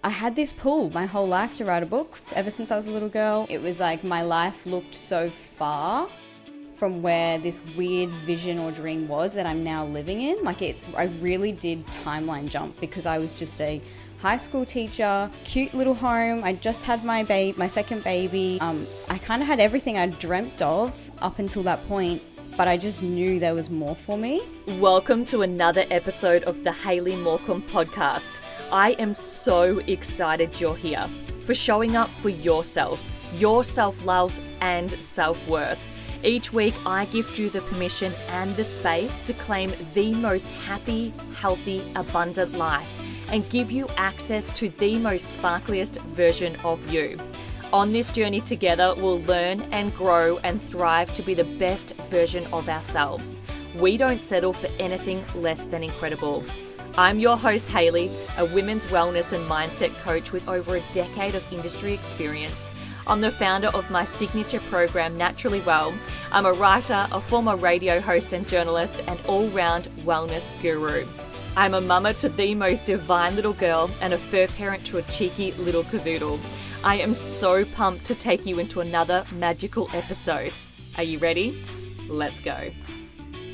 I had this pull my whole life to write a book ever since I was a little girl. It was like my life looked so far from where this weird vision or dream was that I'm now living in. I really did timeline jump because I was just a high school teacher, cute little home. I just had my second baby. I kind of had everything I dreamt of up until that point, but I just knew there was more for me. Welcome to another episode of the Hayley Morecambe podcast. I am so excited you're here for showing up for yourself, your self-love and self-worth. Each week, I gift you the permission and the space to claim the most happy, healthy, abundant life and give you access to the most sparkliest version of you. On this journey together, we'll learn and grow and thrive to be the best version of ourselves. We don't settle for anything less than incredible. I'm your host, Hayley, a women's wellness and mindset coach with over a decade of industry experience. I'm the founder of my signature program, Naturally Well. I'm a writer, a former radio host and journalist, and all-round wellness guru. I'm a mama to the most divine little girl and a fur parent to a cheeky little cavoodle. I am so pumped to take you into another magical episode. Are you ready? Let's go.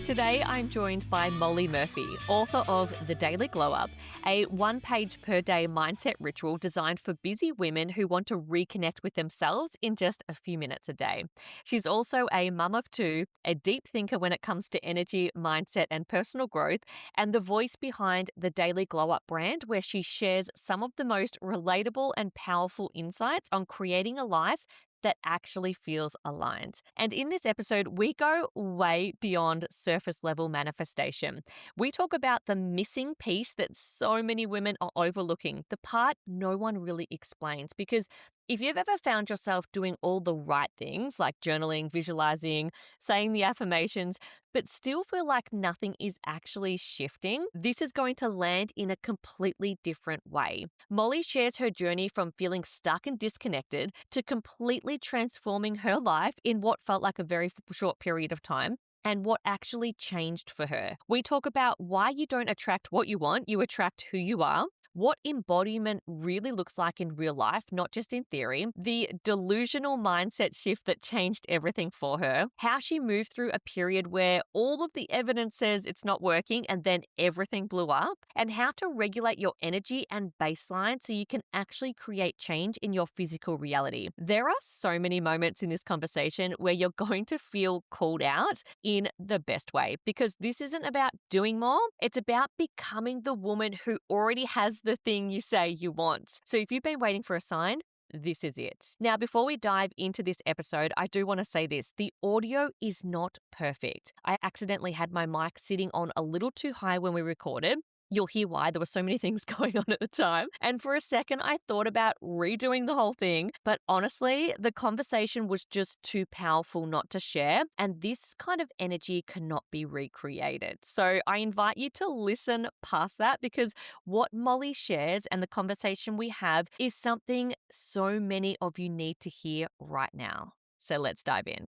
Today, I'm joined by Molly Murphy, author of The Daily Glow Up, a one-page per day mindset ritual designed for busy women who want to reconnect with themselves in just a few minutes a day. She's also a mum of two, a deep thinker when it comes to energy, mindset, and personal growth, and the voice behind the Daily Glow Up brand, where she shares some of the most relatable and powerful insights on creating a life that actually feels aligned. And in this episode, we go way beyond surface level manifestation. We talk about the missing piece that so many women are overlooking, the part no one really explains. Because if you've ever found yourself doing all the right things like journaling, visualizing, saying the affirmations, but still feel like nothing is actually shifting, this is going to land in a completely different way. Molly shares her journey from feeling stuck and disconnected to completely transforming her life in what felt like a very short period of time and what actually changed for her. We talk about why you don't attract what you want, you attract who you are. What embodiment really looks like in real life, not just in theory, the delusional mindset shift that changed everything for her, how she moved through a period where all of the evidence says it's not working and then everything blew up, and how to regulate your energy and baseline so you can actually create change in your physical reality. There are so many moments in this conversation where you're going to feel called out in the best way, because this isn't about doing more, it's about becoming the woman who already has the thing you say you want. So if you've been waiting for a sign, this is it. Now, before we dive into this episode, I do want to say this. The audio is not perfect. I accidentally had my mic sitting on a little too high when we recorded. You'll hear why. There were so many things going on at the time. And for a second, I thought about redoing the whole thing. But honestly, the conversation was just too powerful not to share. And this kind of energy cannot be recreated. So I invite you to listen past that, because what Molly shares and the conversation we have is something so many of you need to hear right now. So let's dive in.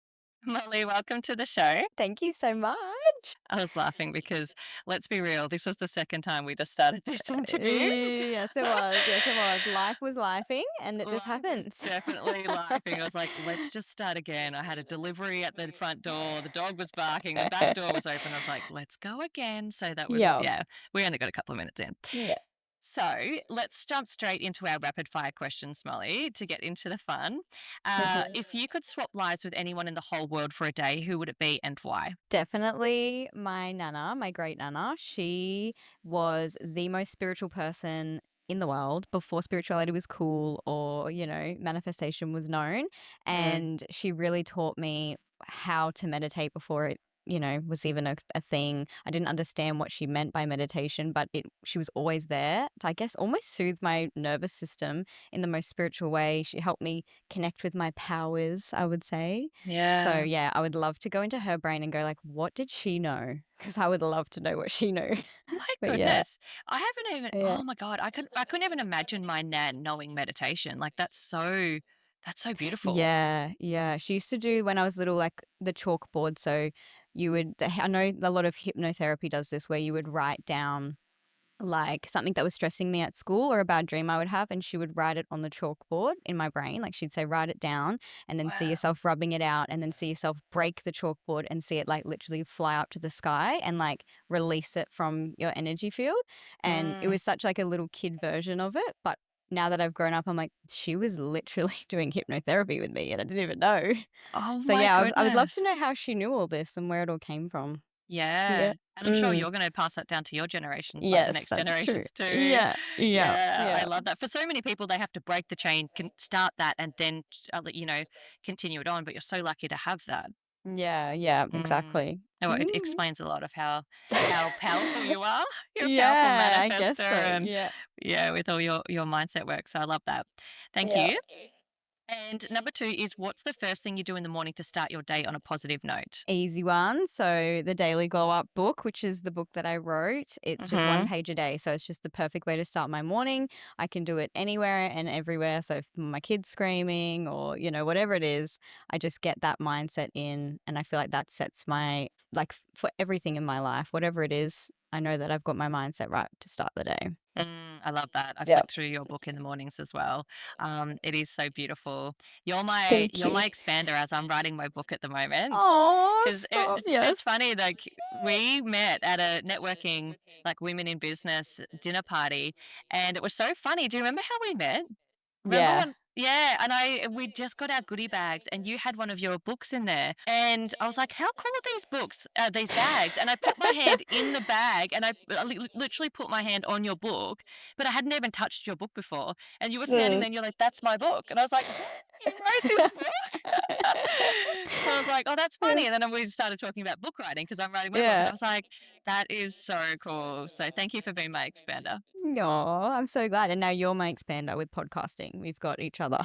Molly, welcome to the show. Thank you so much. I was laughing because, let's be real, this was the second time we just started this interview. Yes, it was. Yes, it was. Life was lifing, and it just Life was happens. definitely laughing. I was like, let's just start again. I had a delivery at the front door. The dog was barking. The back door was open. I was like, let's go again. So that was, Yeah. yeah, we only got a couple of minutes in. Yeah. So let's jump straight into our rapid fire questions, Molly, to get into the fun. If you could swap lives with anyone in the whole world for a day, who would it be and why? Definitely my nana, my great nana. She was the most spiritual person in the world before spirituality was cool or, manifestation was known. Mm. And she really taught me how to meditate before it, was even a thing. I didn't understand what she meant by meditation, but she was always there to, I guess, almost soothe my nervous system in the most spiritual way. She helped me connect with my powers, I would say. So Yeah. yeah, I would love to go into her brain and go like, what did she know? Because I would love to know what she knew. My But yeah, goodness. I haven't even, yeah, oh my God, I couldn't even imagine my nan knowing meditation. Like that's so beautiful. yeah, yeah. She used to do when I was little, like the chalkboard. So I know a lot of hypnotherapy does this, where you would write down like something that was stressing me at school or a bad dream I would have, and she would write it on the chalkboard in my brain. Like she'd say, write it down and then see Wow. yourself rubbing it out and then see yourself break the chalkboard and see it like literally fly up to the sky and like release it from your energy field. And it Mm. was such like a little kid version of it. But now that I've grown up, I'm like, she was literally doing hypnotherapy with me and I didn't even know. Oh So my yeah, I would love to goodness. know how she knew all this and where it all came from. Yeah. Yeah. And I'm sure Mm. you're gonna pass that down to your generation, like the Yes, next that's true. generations too. Yeah. Yeah. Yeah, I Yeah. love that. For so many people, they have to break the chain, can start that and then, continue it on, but you're so lucky to have that. Yeah, yeah, Mm. exactly. Oh, it Mm. explains a lot of how powerful you are. You're a powerful Yeah, I guess manifester so. and Yeah. yeah, with all your mindset work. So I love that. Thank Yeah. you. And number 2 is what's the first thing you do in the morning to start your day on a positive note? Easy one. So the Daily Glow Up book, which is the book that I wrote, it's just one Mhm. page a day. So it's just the perfect way to start my morning. I can do it anywhere and everywhere. So if my kid's screaming or, whatever it is, I just get that mindset in. And I feel like that sets my, like for everything in my life, whatever it is, I know that I've got my mindset right to start the day. I love that. I Yeah. flick through your book in the mornings as well. It is so beautiful. You're my Thank you're you. my expander as I'm writing my book at the moment. Oh, Because stop. it's Yes. funny, like we met at a networking, like women in business dinner party, and it was so funny. Do you remember how we met? Remember Yeah. when yeah, and we just got our goodie bags and you had one of your books in there. And I was like, "How cool are these books, these bags?" And I put my hand in the bag and literally put my hand on your book, but I hadn't even touched your book before. And you were standing Mm. there and you're like, "That's my book." And I was like, "You wrote this book?" So I was like, "Oh, that's Yeah. funny." And then we started talking about book writing because I'm writing my book and Yeah. I was like, "That is so cool." So thank you for being my expander. Aw, I'm so glad. And now you're my expander with podcasting. We've got each other.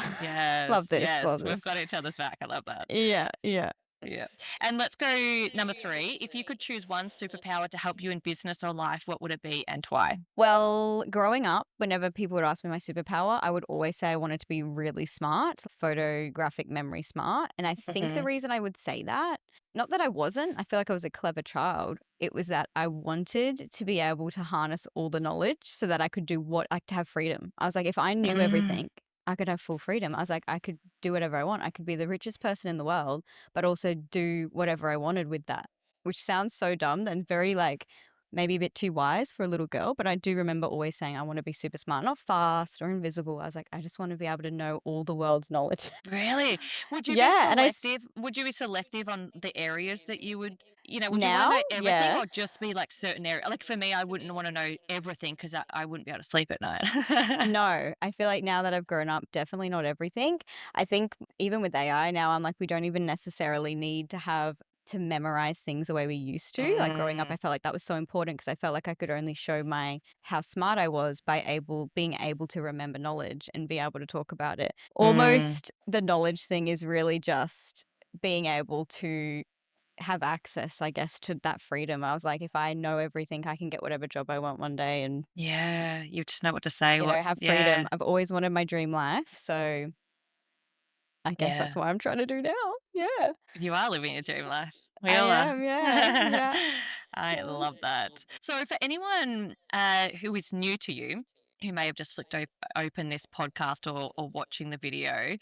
Love Yes, this. Love yes, we've this. got each other's back. I love that. Yeah. Yeah. Yeah. And let's go number 3. If you could choose one superpower to help you in business or life, what would it be and why? Well, growing up, whenever people would ask me my superpower, I would always say I wanted to be really smart, photographic memory smart. And I think the Mhm. reason I would say that, not that I wasn't, I feel like I was a clever child. It was that I wanted to be able to harness all the knowledge so that I could do what, like to have freedom. I was like, if I knew Mm. everything, I could have full freedom. I was like, I could do whatever I want. I could be the richest person in the world, but also do whatever I wanted with that, which sounds so dumb and very like, maybe a bit too wise for a little girl, but I do remember always saying I want to be super smart, not fast or invisible. I was like, I just want to be able to know all the world's knowledge. Really? Would you be Yeah, and selective? Would you be selective on the areas that you would, would you want now, to know everything yeah. or just be like certain area? Like for me, I wouldn't want to know everything because I wouldn't be able to sleep at night. No, I feel like now that I've grown up, definitely not everything. I think even with AI now, I'm like, we don't even necessarily need to have to memorize things the way we used to. Like growing up, Mm, I felt like that was so important because I felt like I could only show my how smart I was by being able to remember knowledge and be able to talk about it. mm. Almost the knowledge thing is really just being able to have access, I guess, to that freedom. I was like, if I know everything, I can get whatever job I want one day and Yeah, you just know what to say. have freedom. Yeah, I've always wanted my dream life, so I guess that's yeah. what I'm trying to do now. Yeah. You are living a dream life. We I all are. am, yeah, yeah. I Mm. love that. So, for anyone who is new to you, who may have just flicked open this podcast or watching the video,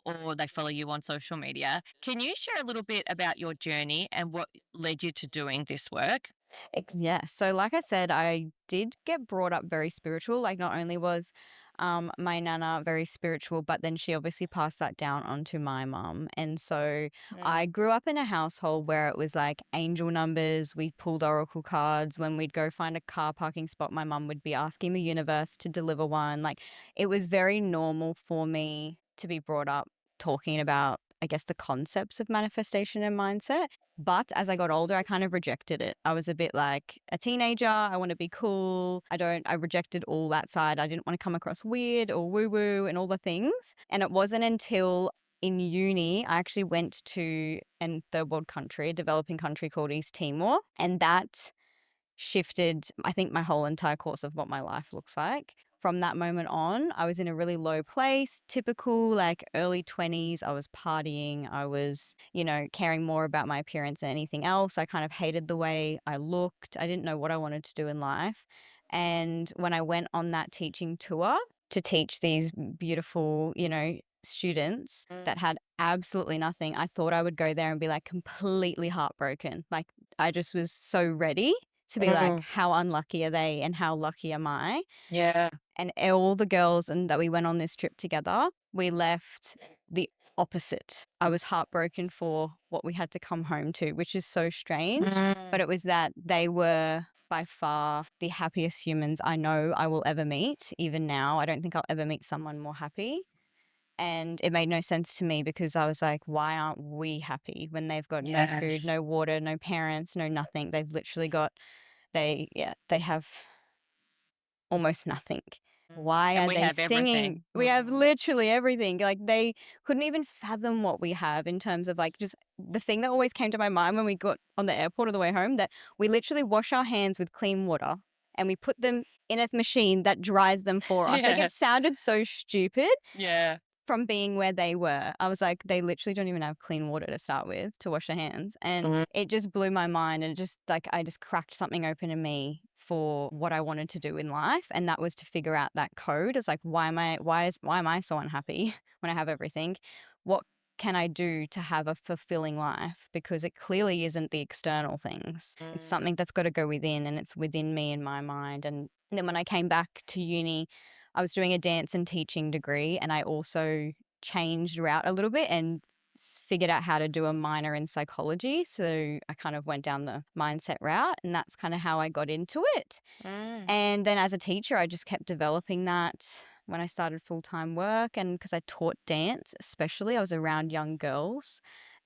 or they follow you on social media, can you share a little bit about your journey and what led you to doing this work? Yeah. So, like I said, I did get brought up very spiritual. Like, not only was my nana very spiritual, but then she obviously passed that down onto my mum. And so I Mm. grew up in a household where it was like angel numbers. We pulled oracle cards. When we'd go find a car parking spot, my mum would be asking the universe to deliver one. Like, it was very normal for me to be brought up talking about, I guess, the concepts of manifestation and mindset. But as I got older, I kind of rejected it. I was a bit like a teenager. I want to be cool. I rejected all that side. I didn't want to come across weird or woo woo and all the things. And it wasn't until in uni, I actually went to a third world country, a developing country called East Timor. And that shifted, I think, my whole entire course of what my life looks like. From that moment on, I was in a really low place, typical like early 20s. I was partying. I was, caring more about my appearance than anything else. I kind of hated the way I looked. I didn't know what I wanted to do in life. And when I went on that teaching tour to teach these beautiful, students that had absolutely nothing, I thought I would go there and be like completely heartbroken. Like I just was so ready to be like, how unlucky are they and how lucky am I? Yeah. And all the girls that we went on this trip together, we left the opposite. I was heartbroken for what we had to come home to, which is so strange. But it was that they were by far the happiest humans I know I will ever meet. Even now, I don't think I'll ever meet someone more happy. And it made no sense to me because I was like, why aren't we happy when they've got no food, no water, no parents, no nothing? They've literally got, they have almost nothing. Why And are we they have singing? everything. We have literally everything. Like they couldn't even fathom what we have in terms of like just the thing that always came to my mind when we got on the airport on the way home, that we literally wash our hands with clean water and we put them in a machine that dries them for us. Like Yeah. it sounded so stupid Yeah. from being where they were. I was like, they literally don't even have clean water to start with to wash their hands. And it just blew my mind. And just like, I just cracked something open in me for what I wanted to do in life. And that was to figure out that code. It's like, why am I so unhappy when I have everything? What can I do to have a fulfilling life? Because it clearly isn't the external things. It's something that's got to go within, and it's within me and my mind. And then when I came back to uni, I was doing a dance and teaching degree, and I also changed route a little bit and figured out how to do a minor in psychology. So I kind of went down the mindset route, and that's kind of how I got into it. And then as a teacher, I just kept developing that when I started full-time work. And because I taught dance, especially, I was around young girls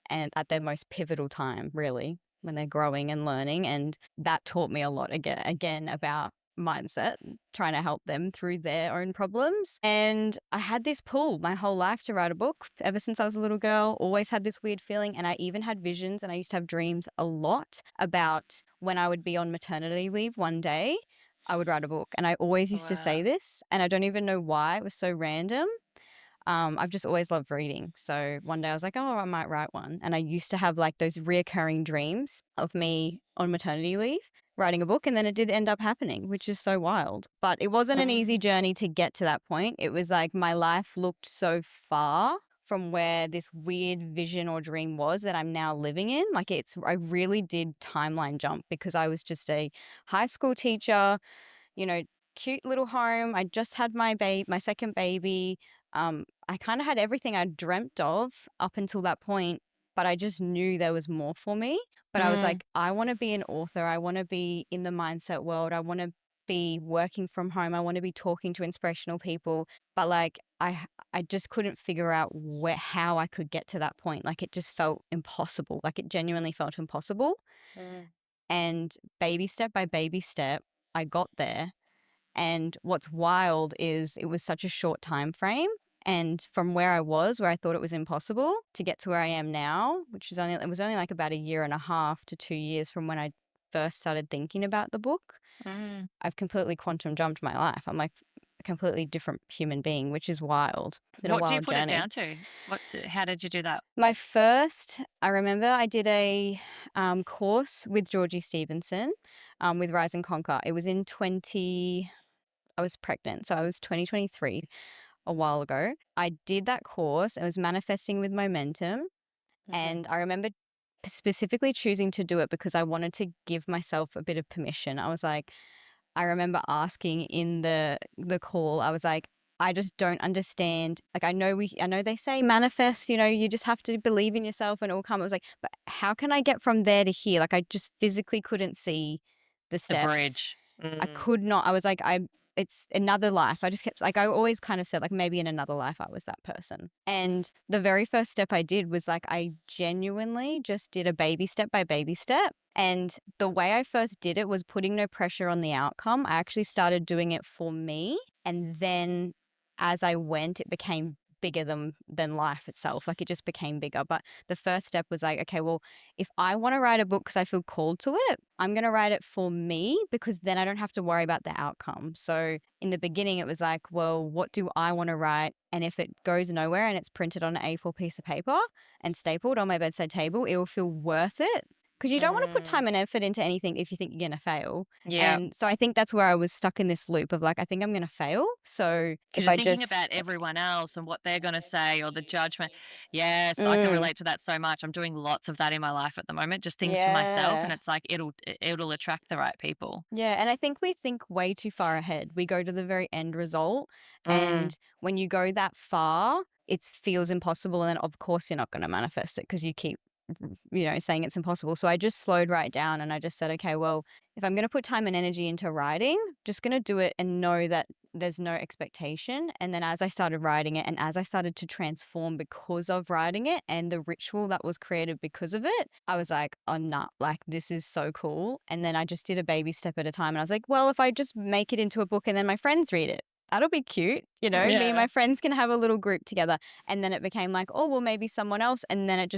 and at their most pivotal time, really, when they're growing and learning. And that taught me a lot again about mindset, trying to help them through their own problems. And I had this pull my whole life to write a book ever since I was a little girl, always had this weird feeling. And I even had visions, and I used to have dreams a lot about when I would be on maternity leave one day, I would write a book. And I always used to say this, and I don't even know why. It was so random. I've just always loved reading. So one day I was like, oh, I might write one. And I used to have like those reoccurring dreams of me on maternity leave writing a book. And then it did end up happening, which is so wild. But it wasn't an easy journey to get to that point. It was like my life looked so far from where this weird vision or dream was that I'm now living in. Like I really did timeline jump because I was just a high school teacher, cute little home. I just had my second baby. I kind of had everything I dreamt of up until that point, but I just knew there was more for me. But I was like, I want to be an author. I want to be in the mindset world. I want to be working from home. I want to be talking to inspirational people. But like, I just couldn't figure out how I could get to that point. Like it just felt impossible. Like it genuinely felt impossible. And baby step by baby step, I got there. And what's wild is it was such a short time frame. And from where I was, where I thought it was impossible, to get to where I am now, it was only like about a year and a half to 2 years from when I first started thinking about the book. I've completely quantum jumped my life. I'm like a completely different human being, which is wild. It's been a What do you wild put journey. it down to? How did you do that? I remember I did a course with Georgie Stevenson with Rise and Conquer. It was in I was pregnant, so I was 2023, a while ago. I did that course. It was manifesting with momentum. And I remember specifically choosing to do it because I wanted to give myself a bit of permission. I was like, I remember asking in the call, I was like, I just don't understand. Like, I know they say manifest, you just have to believe in yourself and it will come. I was like, but how can I get from there to here? Like, I just physically couldn't see the The steps. bridge. I could not. I was like, it's another life. I just kept, like, I always kind of said, like, maybe in another life I was that person. And the very first step I did was like, I genuinely just did a baby step by baby step. And the way I first did it was putting no pressure on the outcome. I actually started doing it for me. And then as I went, it became bigger than life itself. Like it just became bigger. But the first step was like, okay, well, if I want to write a book because I feel called to it, I'm going to write it for me because then I don't have to worry about the outcome. So in the beginning, it was like, well, what do I want to write? And if it goes nowhere and it's printed on an A4 piece of paper and stapled on my bedside table, it will feel worth it because you don't want to put Mm, time and effort into anything if you think you're going to fail. yeah. And so I think that's where I was stuck in this loop of like, I think I'm going to fail. So Because if you're I thinking just, about everyone else and what they're gonna say or the judgment. Yes, I can mm, relate to that so much. I'm doing lots of that in my life at the moment, just things for myself, and yeah. it's like it'll attract the right people. Yeah, and I think we think way too far ahead. We go to the very end result, Mm, and when you go that far, it feels impossible, and of course you're not going to manifest it because you keep, saying it's impossible. So I just slowed right down and I just said, okay, well, if I'm going to put time and energy into writing, just going to do it and know that there's no expectation. And then as I started writing it and as I started to transform because of writing it and the ritual that was created because of it, I was like, oh, nah, like this is so cool. And then I just did a baby step at a time. And I was like, well, if I just make it into a book and then my friends read it, that'll be cute. Me and yeah. my friends can have a little group together. And then it became like, oh, well, maybe someone else. And then it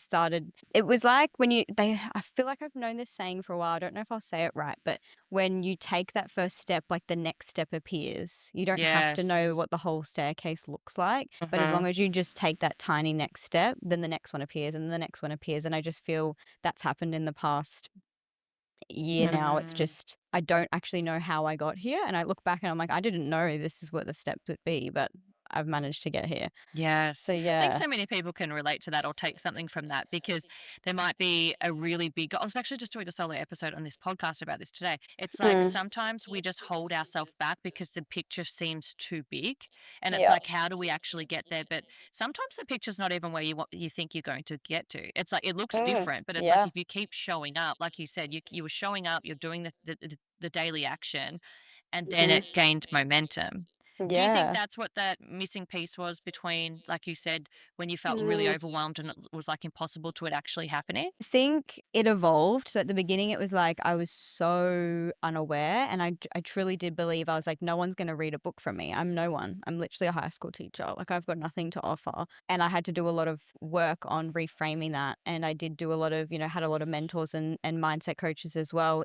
started. It was like I feel like I've known this saying for a while. I don't know if I'll say it right, but when you take that first step, like the next step appears. You don't have to know Yes. what the whole staircase looks like, but as long Mhm. as you just take that tiny next step, then the next one appears and the next one appears. And I just feel that's happened in the past year now. It's Mm. just, I don't actually know how I got here. And I look back and I'm like, I didn't know this is what the steps would be, but I've managed to get here. Yes. So I think yeah. so many people can relate to that or take something from that because there might be a really big I was actually just doing a solo episode on this podcast about this today. It's like Mm, sometimes we just hold ourselves back because the picture seems too big. And it's yeah. like, how do we actually get there? But sometimes the picture's not even where you think you're going to get to. It's like it looks Mm, different, but it's like yeah. if you keep showing up, like you said, you were showing up, you're doing the daily action, and then Mm, it gained momentum. Do you think yeah. that's what that missing piece was between, like you said, when you felt really Mm. overwhelmed and it was like impossible to it actually happening? Think it evolved. So at the beginning, it was like I was so unaware, and I truly did believe I was like, no one's going to read a book from me. I'm no one. I'm literally a high school teacher. Like I've got nothing to offer, and I had to do a lot of work on reframing that. And I did do a lot of, had a lot of mentors and mindset coaches as well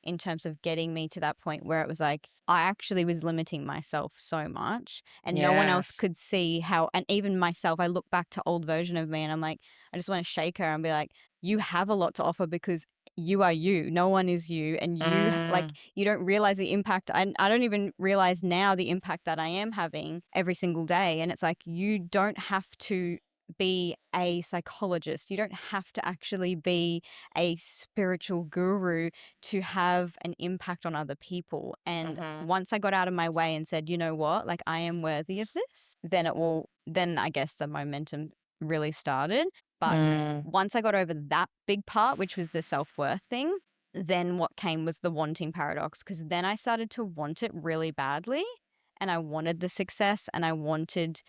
in terms of getting me to that point where it was like I actually was limiting myself so much, and no one else Yes. could see how. And even myself, I look back to old version of me, and I'm like, I just want to shake her and be like, you have a lot to offer because you are you. No one is you. And Mm, you don't realize the impact. I don't even realize now the impact that I am having every single day. And it's like, you don't have to be a psychologist. You don't have to actually be a spiritual guru to have an impact on other people. And mhm, once I got out of my way and said, you know what, like I am worthy of this, then I guess the momentum really started. But mm, once I got over that big part, which was the self-worth thing, then what came was the wanting paradox, because then I started to want it really badly, and I wanted the success and I wanted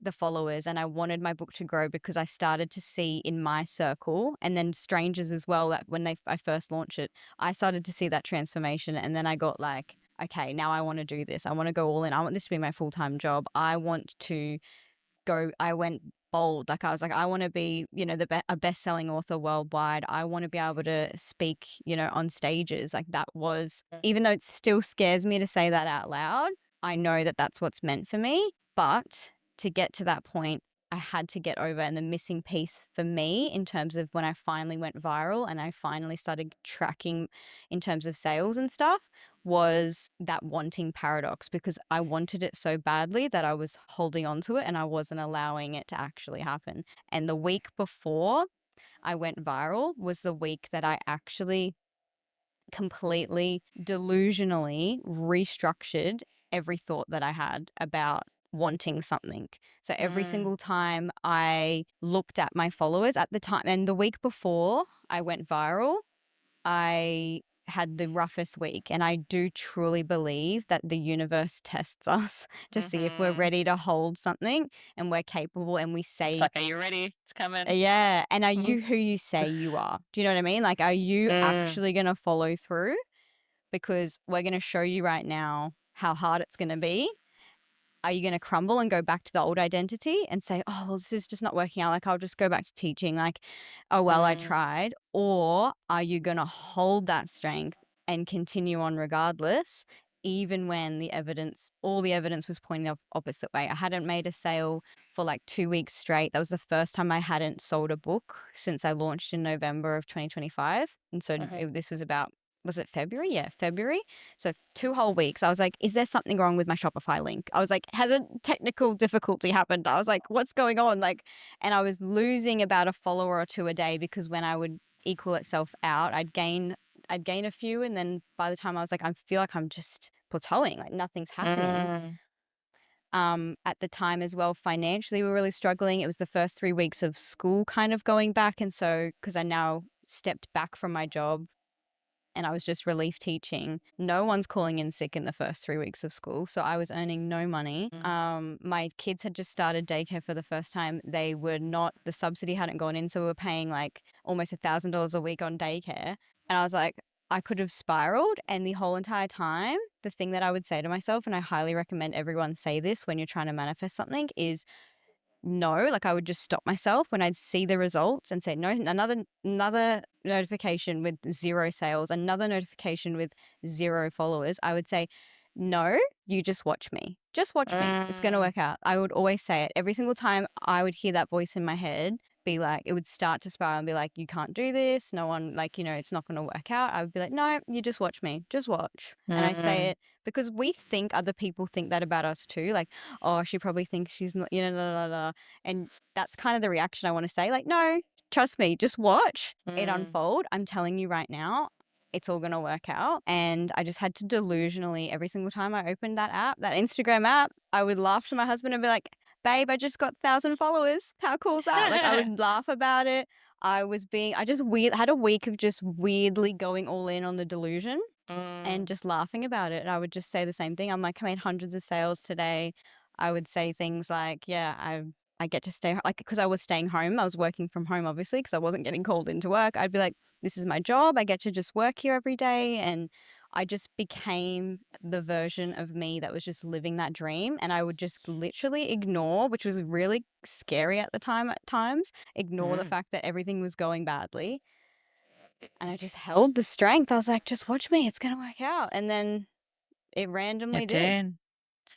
the followers and I wanted my book to grow because I started to see in my circle and then strangers as well that when I first launched it, I started to see that transformation, and then I got like, okay, now I want to do this. I want to go all in. I want this to be my full-time job. I went bold. Like I was like, I want to be, a best-selling author worldwide. I want to be able to speak, on stages. Like that was, even though it still scares me to say that out loud, I know that that's what's meant for me. But to get to that point, I had to get over. And the missing piece for me in terms of when I finally went viral and I finally started tracking in terms of sales and stuff was that wanting paradox, because I wanted it so badly that I was holding on to it and I wasn't allowing it to actually happen. And the week before I went viral was the week that I actually completely delusionally restructured every thought that I had about wanting something. So every mm, single time I looked at my followers at the time, and the week before I went viral, I had the roughest week, and I do truly believe that the universe tests us to see if we're mhm. ready to hold something and we're capable, and we It's say, like, "Are you ready? It's coming." yeah. And are Mhm. you who you say you are? Do you know what I mean? Like, are you Mm, actually going to follow through? Because we're going to show you right now how hard it's going to be. Are you going to crumble and go back to the old identity and say, oh, well, this is just not working out? Like, I'll just go back to teaching. Like, oh, well, I mm, tried. Or are you going to hold that strength and continue on regardless? even when all the evidence was pointing the opposite way. I hadn't made a sale for like 2 weeks straight. That was the first time I hadn't sold a book since I launched in November of 2025. And so this was about, was it February? Yeah, February. So 2 whole weeks. I was like, is there something wrong with my Shopify link? I was like, has a technical difficulty happened? I was like, what's going on? Like, and I was losing about a follower or two a day, because when I would equal itself out, I'd gain a few, and then by the time I was like, I feel like I'm just plateauing, like nothing's happening. At the time as well, financially, we were really struggling. It was the first 3 weeks of school kind of going back. And so, because I now stepped back from my job and I was just relief teaching, no one's calling in sick in the first 3 weeks of school. So I was earning no money. My kids had just started daycare for the first time. The subsidy hadn't gone in. So we were paying like almost $1,000 a week on daycare. And I was like, I could have spiraled. And the whole entire time, the thing that I would say to myself, and I highly recommend everyone say this when you're trying to manifest something, is no. Like, I would just stop myself when I'd see the results and say, no, another notification with 0 sales, another notification with 0 followers. I would say, no, you just watch me. Just watch me. It's going to work out. I would always say it. Every single time I would hear that voice in my head, be like, it would start to spiral and be like, you can't do this. No one, like, it's not going to work out. I would be like, no, you just watch me. Just watch. And I say it because we think other people think that about us too. Like, oh, she probably thinks she's not, la, la, la. And that's kind of the reaction I want to say. Like, no, trust me, just watch it unfold. I'm telling you right now, it's all going to work out. And I just had to delusionally, every single time I opened that app, that Instagram app, I would laugh to my husband and be like, babe, I just got 1,000 followers. How cool is that? Like, I would laugh about it. I just had a week of just weirdly going all in on the delusion and just laughing about it. And I would just say the same thing. I'm like, I made hundreds of sales today. I would say things like, yeah, I get to stay, like, because I was staying home. I was working from home, obviously, because I wasn't getting called into work. I'd be like, this is my job. I get to just work here every day. And I just became the version of me that was just living that dream. And I would just literally ignore, which was really scary at the time at times, ignore the fact that everything was going badly. And I just held the strength. I was like, just watch me. It's going to work out. And then it randomly It did. did.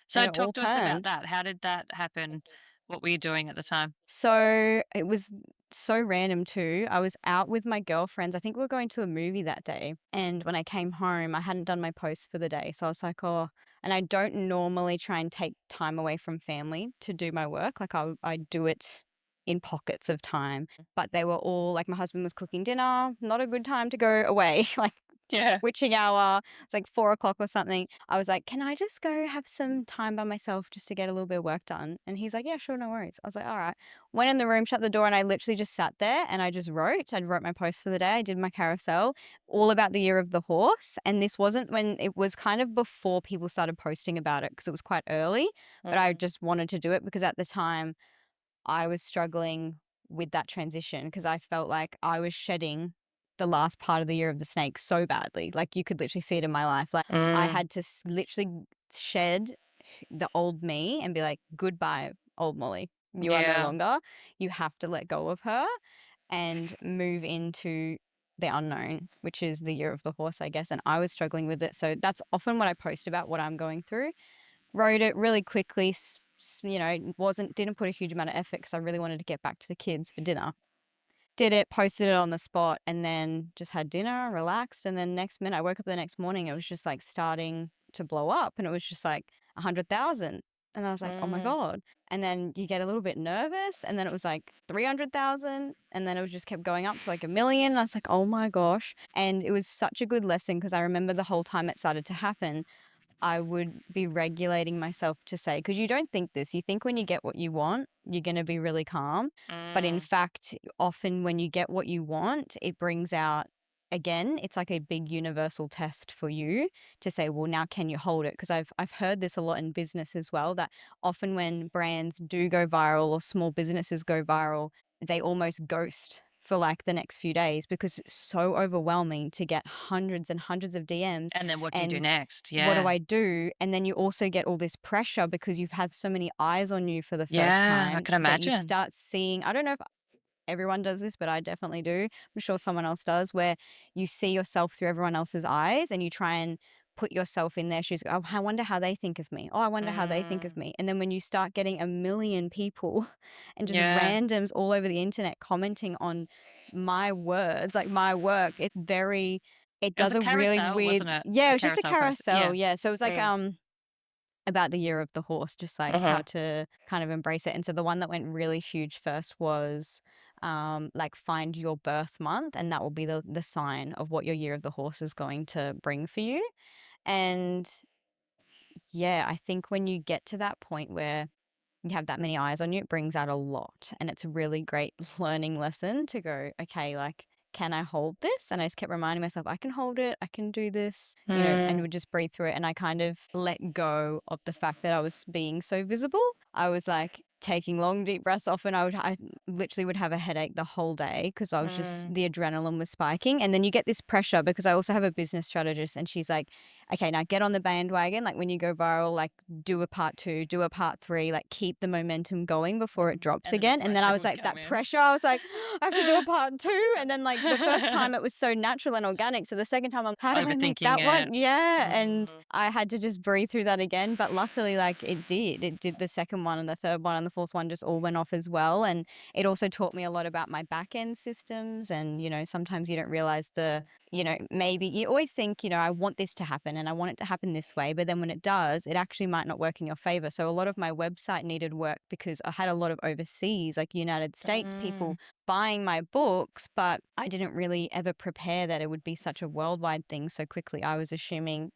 So And it all talk to us about turned. that. How did that happen? What were you doing at the time? So it was so random too. I was out with my girlfriends. I think we were going to a movie that day. And when I came home, I hadn't done my post for the day. So I was like, oh, and I don't normally try and take time away from family to do my work. Like, I do it in pockets of time. But they were all like, my husband was cooking dinner, not a good time to go away. Like, Yeah. witching hour. It's like 4 o'clock or something. I was like, can I just go have some time by myself just to get a little bit of work done? And he's like, yeah, sure, no worries. I was like, all right. Went in the room, shut the door, and I literally just sat there and I just wrote. I wrote my post for the day. I did my carousel, all about the year of the horse. And this wasn't when, it was kind of before people started posting about it, because it was quite early. But I just wanted to do it because at the time I was struggling with that transition, because I felt like I was shedding the last part of the year of the snake so badly. Like, you could literally see it in my life. Like, I had to literally shed the old me and be like, goodbye, old Molly. You are no Yeah. longer. You have to let go of her and move into the unknown, which is the year of the horse, I guess. And I was struggling with it. So that's often what I post about, what I'm going through. Wrote it really quickly, didn't put a huge amount of effort because I really wanted to get back to the kids for dinner. Did it, posted it on the spot, and then just had dinner, relaxed. And then next minute, I woke up the next morning, it was just like starting to blow up, and it was just like 100,000. And I was like, oh my God. And then you get a little bit nervous, and then it was like 300,000, and then it just kept going up to like 1 million. And I was like, oh my gosh. And it was such a good lesson, because I remember the whole time it started to happen, I would be regulating myself to say, because you don't think this, you think when you get what you want, you're going to be really calm. But in fact, often when you get what you want, it brings out, again, it's like a big universal test for you to say, well, now can you hold it? Because I've heard this a lot in business as well, that often when brands do go viral or small businesses go viral, they almost ghost for like the next few days, because it's so overwhelming to get hundreds and hundreds of DMs. And then what do you do And next? what do Yeah. I do? And then you also get all this pressure because you have so many eyes on you for the first Yeah, I time, can that you imagine. start seeing, I don't know if everyone does this, but I definitely do. I'm sure someone else does, where you see yourself through everyone else's eyes and you try and put yourself in their shoes. Oh, I wonder how they think of me. Oh, I wonder how they think of Mm. me. And then when you start getting a million people and just Yeah. randoms all over the internet commenting on my words, like my work, it It was does a a really carousel, weird, wasn't it? yeah, A it was just a carousel post. Yeah. carousel. Yeah. So it was like, Mm. about the year of the horse, just like how Mhm. to kind of embrace it. And so the one that went really huge first was like find your birth month, and that will be the sign of what your year of the horse is going to bring for you. And yeah, I think when you get to that point where you have that many eyes on you, it brings out a lot. And it's a really great learning lesson to go, okay, like, can I hold this? And I just kept reminding myself, I can hold it, I can do this, and Mm. would just breathe through it. And I kind of let go of the fact that I was being so visible. I was like taking long, deep breaths often. I literally would have a headache the whole day because I was just, Mm. the adrenaline was spiking. And then you get this pressure because I also have a business strategist, and she's like, okay, now get on the bandwagon. Like when you go viral, like do a part 2, do a part 3, like keep the momentum going before it drops And then the again. And then I pressure was would like, come that in. pressure, I was like, I have to do a part 2. And then like the first time it was so natural and organic. So the second time I'm, how do I make Overthinking that it. one? Yeah. And Mm. I had to just breathe through that again. But luckily, like it did the second one and the third one and the fourth one just all went off as well. And it also taught me a lot about my back end systems. And, sometimes you don't realize maybe you always think, I want this to happen and I want it to happen this way. But then when it does, it actually might not work in your favor. So a lot of my website needed work because I had a lot of overseas, like United States Mm. people buying my books, but I didn't really ever prepare that it would be such a worldwide thing so quickly. I was assuming,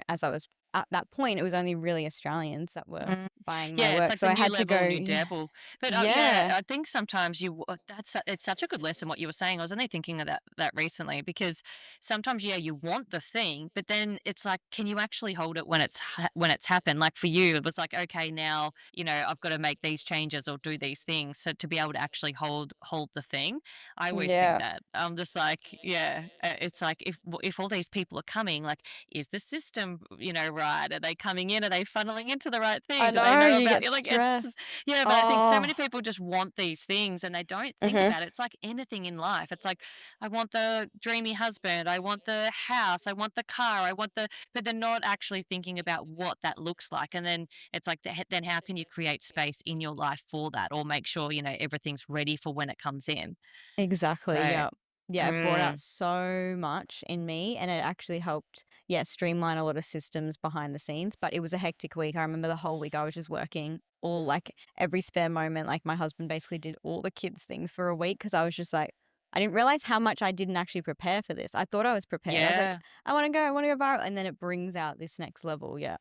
as I was at that point, it was only really Australians that were Mm. buying my Yeah, it's work. like So the I new had to go, level, new yeah, devil. But, yeah, yeah, I think sometimes it's such a good lesson what you were saying. I was only thinking of that recently because sometimes, yeah, you want the thing, but then it's like, can you actually hold it when it's happened? Like for you, it was like, okay, now, I've got to make these changes or do these things. So to be able to actually hold the thing, I always think yeah. that. I'm just like, yeah, it's like if all these people are coming, like, is the system, right? Are they coming in? Are they funneling into the right I thing? Do they know, know you about get you? Like it's stressed. yeah, but I think so Oh, many people just want these things and they don't think hmm about it. It's like anything in life. It's like I want the dreamy husband, I want the house, I want the car, but they're not actually thinking about what that looks like. And then it's like then how can you create space in your life for that or make sure, everything's ready for when it comes in. exactly. So, Yeah. Yeah, it brought out mm, so much in me, and it actually helped, yeah, streamline a lot of systems behind the scenes. But it was a hectic week. I remember the whole week I was just working all like every spare moment. Like my husband basically did all the kids' things for a week because I was just like, I didn't realize how much I didn't actually prepare for this. I thought I was prepared. I was like, yeah. I want to go viral. And then it brings out this next level. Yeah.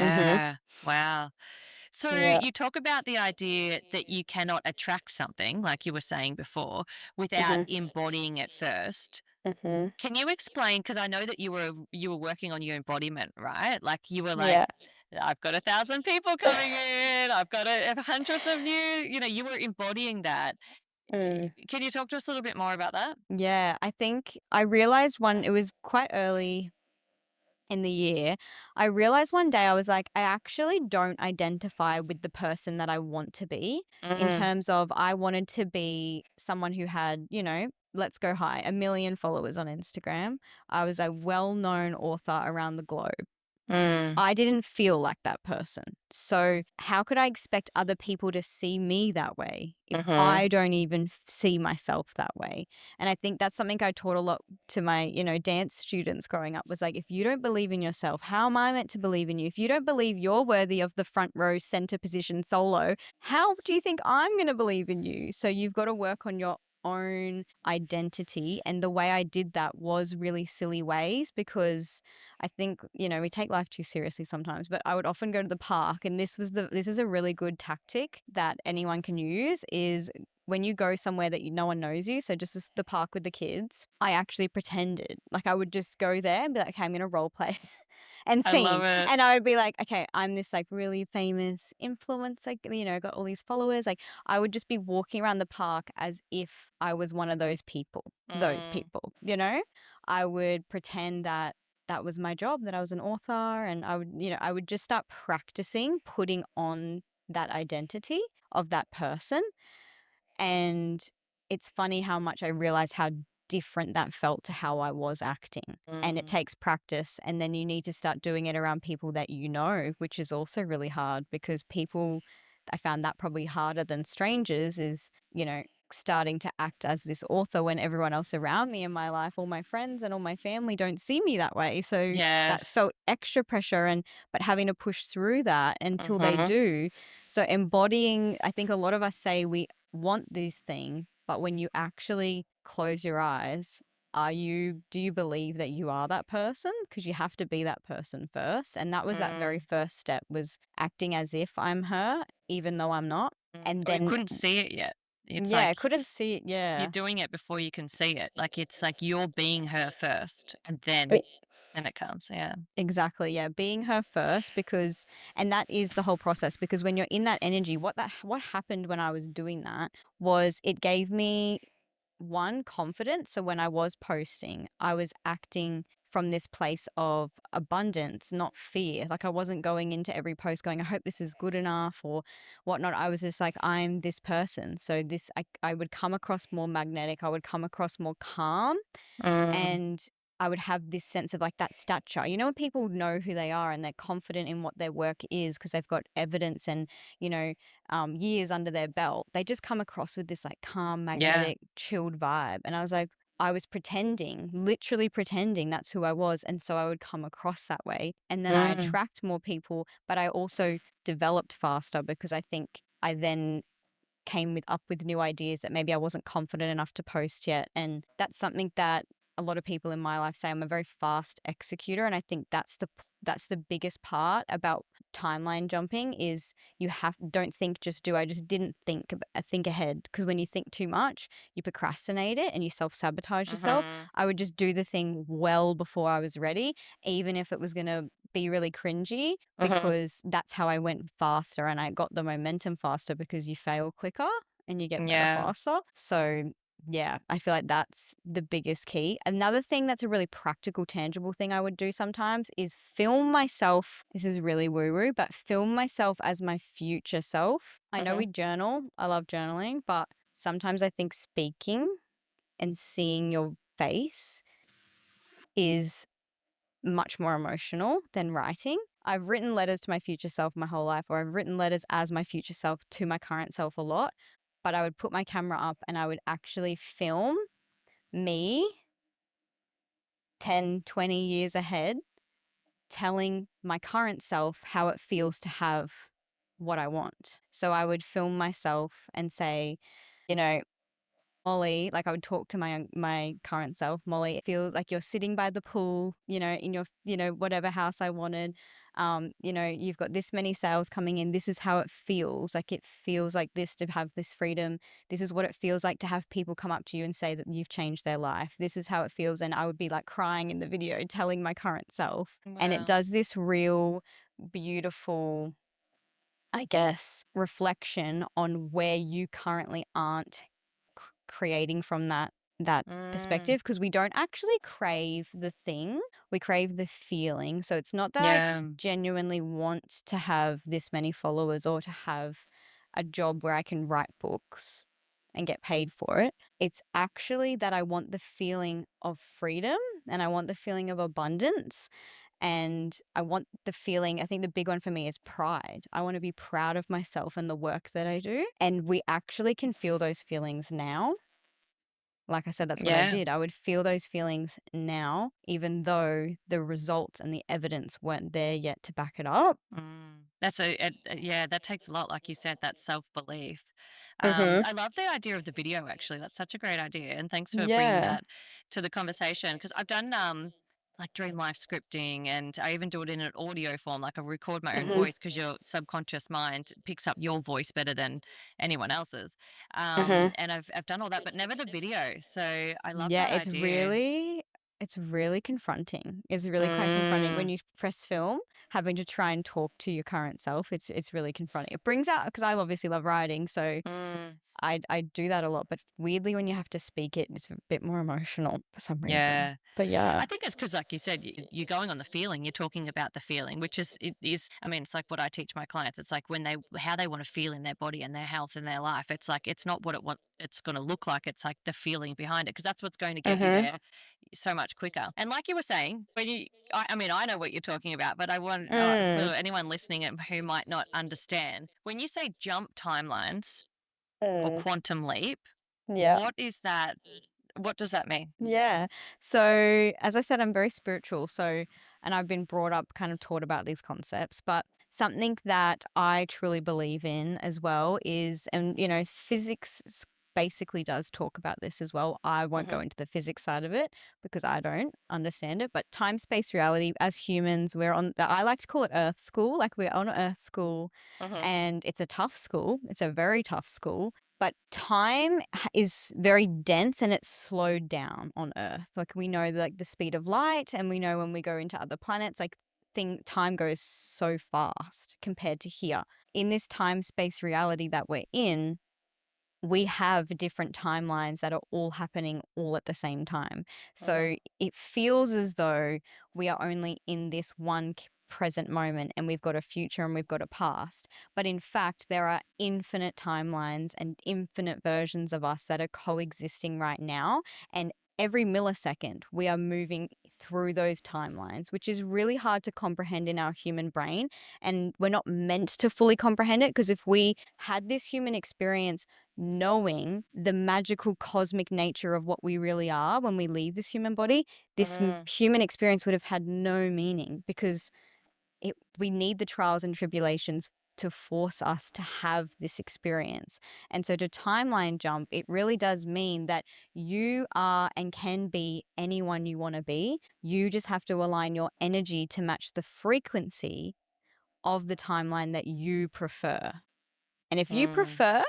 Mm-hmm. Yeah. Wow. So Yeah. you talk about the idea that you cannot attract something, like you were saying before, without Mm-hmm. embodying it first. Mm-hmm. Can you explain? Because I know that you were working on your embodiment, right? Like you were like, Yeah. I've got 1,000 people coming in. I've got hundreds of you. You were embodying that. Mm. Can you talk to us a little bit more about that? Yeah, I think I realized it was quite early in the year. I realized one day I was like, I actually don't identify with the person that I want to be in Mm, terms of I wanted to be someone who had, let's go high, 1 million followers on Instagram. I was a well known author around the globe. mm, I didn't feel like that person. So, how could I expect other people to see me that way if mm-hmm. I don't even see myself that way? And I think that's something I taught a lot to my, dance students growing up was like, if you don't believe in yourself, how am I meant to believe in you? If you don't believe you're worthy of the front row center position solo, how do you think I'm going to believe in you? So, you've got to work on your own identity. And the way I did that was really silly ways because I think, we take life too seriously sometimes, but I would often go to the park, and this is a really good tactic that anyone can use is when you go somewhere that no one knows you, so just as the park with the kids, I actually pretended. Like I would just go there and be like, okay, I'm going to role play and I love sing. it. And I would be like, okay, I'm this like really famous influencer, got all these followers. Like I would just be walking around the park as if I was one of those people, Mm, I would pretend that that was my job, that I was an author, and I would just start practicing putting on that identity of that person. And it's funny how much I realized how different that felt to how I was acting. And it Mm. takes practice. And then you need to start doing it around people that you know, which is also really hard because people, I found that probably harder than strangers is, starting to act as this author when everyone else around me in my life, all my friends and all my family don't see me that way. So that Yes. felt extra pressure but having to push through that until they Mhm. do. So embodying, I think a lot of us say we want this thing, but when you actually close your eyes, do you believe that you are that person? Because you have to be that person first. And that was that very Mm. first step, was acting as if I'm her, even though I'm not. And Or you then, couldn't see it yet. It's yeah, I like couldn't see it. you're Yeah. doing it before you can see it. Like, it's like you're being her first, and But then it comes, yeah. exactly, yeah, being her first, because and that is the whole process, because when you're in that energy, what happened when I was doing that was it gave me one confidence. So when I was posting, I was acting from this place of abundance, not fear. Like I wasn't going into every post going, I hope this is good enough or whatnot. I was just like, I'm this person. So I would come across more magnetic. I would come across more calm, Mm. and I would have this sense of like that stature. You know, when people know who they are and they're confident in what their work is because they've got evidence and, years under their belt, they just come across with this like calm, Yeah. magnetic, chilled vibe. And I was like, I was pretending, literally pretending that's who I was. And so I would come across that way. And then I Mm. attract more people, but I also developed faster because I think I then up with new ideas that maybe I wasn't confident enough to post yet. And that's something that a lot of people in my life say I'm a very fast executor. And I think that's the biggest part about timeline jumping is don't think, just do. I just didn't think ahead, because when you think too much, you procrastinate it and you self-sabotage yourself. Mhm. I would just do the thing well before I was ready, even if it was going to be really cringy, Mhm. because that's how I went faster and I got the momentum faster, because you fail quicker and you get better Yeah. faster. So, yeah, I feel like that's the biggest key. Another thing that's a really practical, tangible thing I would do sometimes is film myself. This is really woo woo, but film myself as my future self. I know we Mhm. journal, I love journaling, but sometimes I think speaking and seeing your face is much more emotional than writing. I've written letters to my future self my whole life, or I've written letters as my future self to my current self a lot. But I would put my camera up and I would actually film me 10, 20 years ahead, telling my current self how it feels to have what I want. So I would film myself and say, you know, Molly, like I would talk to my current self, Molly, it feels like you're sitting by the pool, in your, whatever house I wanted. You've got this many sales coming in. This is how it feels. Like it feels like this to have this freedom. This is what it feels like to have people come up to you and say that you've changed their life. This is how it feels. And I would be like crying in the video, telling my current self. And it Wow. does this real beautiful, I guess, reflection on where you currently aren't creating from that Mm. perspective, because we don't actually crave the thing, we crave the feeling. So it's not that I Yeah. genuinely want to have this many followers or to have a job where I can write books and get paid for it. It's actually that I want the feeling of freedom and I want the feeling of abundance, and I want the feeling, I think the big one for me is pride. I want to be proud of myself and the work that I do. And we actually can feel those feelings now. Like I said, that's what I Yeah. did. I would feel those feelings now, even though the results and the evidence weren't there yet to back it up. That's yeah, that takes a lot, like you said, that self-belief. Mm-hmm. I love the idea of the video, actually. That's such a great idea, and thanks for bringing Yeah. that to the conversation. Because 'cause I've done, like, dream life scripting, and I even do it in an audio form, like, I record my own Mm-hmm. voice because your subconscious mind picks up your voice better than anyone else's. Mm-hmm. And I've done all that, but never the video, so I love Yeah, that it's idea. really It's really confronting. It's really quite confronting when Mm, you press film, having to try and talk to your current self. It's really confronting. It brings out, because I obviously love writing, so mm. I do that a lot. But weirdly, when you have to speak it, it's a bit more emotional for some reason. Yeah. But yeah. I think it's because, like you said, you're going on the feeling. You're talking about the feeling, which is it is. I mean, it's like what I teach my clients. It's like when they how they want to feel in their body and their health and their life. It's like it's not what it's going to look like. It's like the feeling behind it, because that's what's going to get you Mm-hmm. there so much quicker. And like you were saying, when I mean, I know what you're talking about, but I want for Mm. anyone listening who might not understand, when you say jump timelines or Mm. quantum leap, Yeah. what is that? What does that mean? Yeah. So, as I said, I'm very spiritual. So, and I've been brought up, kind of taught about these concepts. But something that I truly believe in as well is, and physics basically does talk about this as well. I won't go Mm-hmm. into the physics side of it because I don't understand it. But time space reality, as humans, we're on, I like to call it Earth school. Like we're on Earth school, Mm-hmm. and it's a tough school. It's a very tough school, but time is very dense and it's slowed down on Earth. Like we know like the speed of light, and we know when we go into other planets, like time goes so fast compared to here. In this time space reality that we're in, we have different timelines that are all happening all at the same time. Mm-hmm. So it feels as though we are only in this one present moment, and we've got a future and we've got a past. But in fact, there are infinite timelines and infinite versions of us that are coexisting right now. And every millisecond, we are moving through those timelines, which is really hard to comprehend in our human brain. And we're not meant to fully comprehend it, because if we had this human experience knowing the magical cosmic nature of what we really are when we leave this human body, this Mm-hmm. human experience would have had no meaning, because we need the trials and tribulations to force us to have this experience. And so to timeline jump, it really does mean that you are and can be anyone you want to be. You just have to align your energy to match the frequency of the timeline that you prefer. And if you Mm, prefer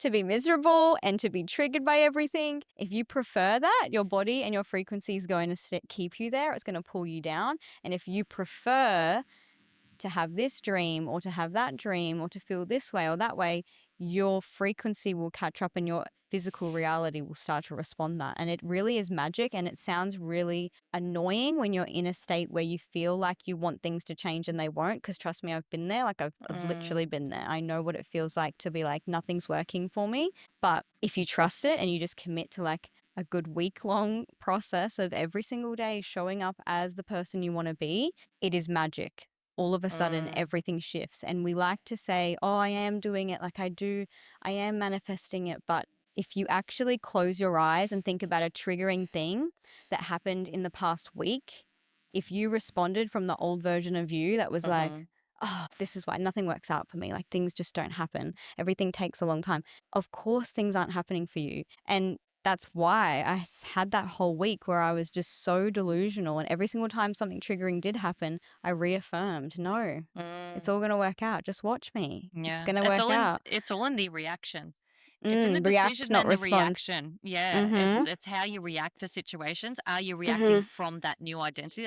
to be miserable and to be triggered by everything, if you prefer that, your body and your frequency is going to keep you there. It's going to pull you down. And if you prefer to have this dream or to have that dream or to feel this way or that way, your frequency will catch up and your physical reality will start to respond that. And it really is magic, and it sounds really annoying when you're in a state where you feel like you want things to change and they won't, because trust me, I've been there. Like I've literally mm, been there. I know what it feels like to be like nothing's working for me. But if you trust it and you just commit to like a good week long process of every single day showing up as the person you want to be, it is magic. All of a sudden mm, everything shifts, and we like to say, oh, I am doing it, like I am manifesting it. But if you actually close your eyes and think about a triggering thing that happened in the past week, if you responded from the old version of you that was like, mhm, oh, this is why nothing works out for me, like things just don't happen, everything takes a long time, of course things aren't happening for you. And that's why had that whole week where I was just so delusional, and every single time something triggering did happen, I reaffirmed, no, it's mm. all going to work out. Just watch me. It's Yeah, going to work out. it's all in the reaction. It's in the React, decision not and the respond. reaction. Yeah, Mm-hmm. it's how you react to situations. Are you reacting Mm-hmm. from that new identity,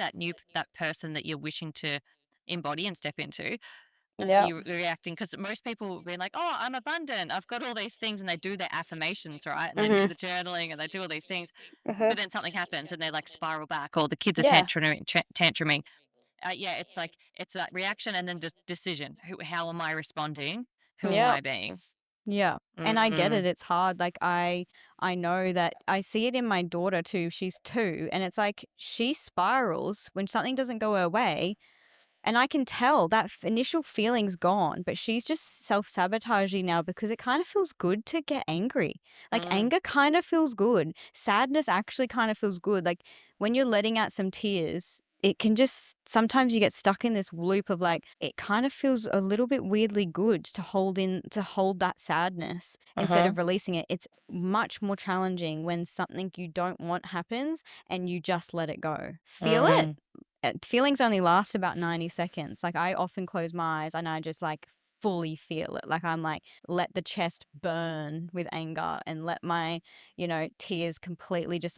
that person that you're wishing to embody and step into? Are Yep. you reacting? Because most people be like, "Oh, I'm abundant. I've got all these things," and they do their affirmations, right? And they do Mm-hmm. the journaling and they do all these things, Mm-hmm. but then something happens and they like spiral back, or the kids are Yeah. tantruming. Yeah, it's like it's that reaction and then just decision. How am I responding? Who am Yep. I being? Yeah. And I get Mm, it. It's hard. Like I know that I see it in my daughter too. She's 2, and it's like she spirals when something doesn't go her way. And I can tell that initial feeling's gone, but she's just self-sabotaging now because it kind of feels good to get angry. Like mm, anger kind of feels good. Sadness actually kind of feels good. Like when you're letting out some tears, it can just sometimes you get stuck in this loop of like it kind of feels a little bit weirdly good to hold that sadness instead uh-huh. of releasing it. It's much more challenging when something you don't want happens and you just let it go. Feel it, Mm, feelings only last about 90 seconds. Like I often close my eyes and I just like fully feel it. Like I'm like, let the chest burn with anger and let my, tears completely just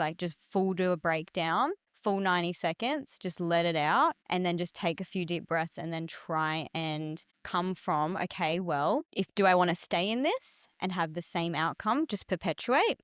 full do a breakdown full 90 seconds, just let it out, and then just take a few deep breaths and then try and come from, okay, well, if do I want to stay in this and have the same outcome, just perpetuate,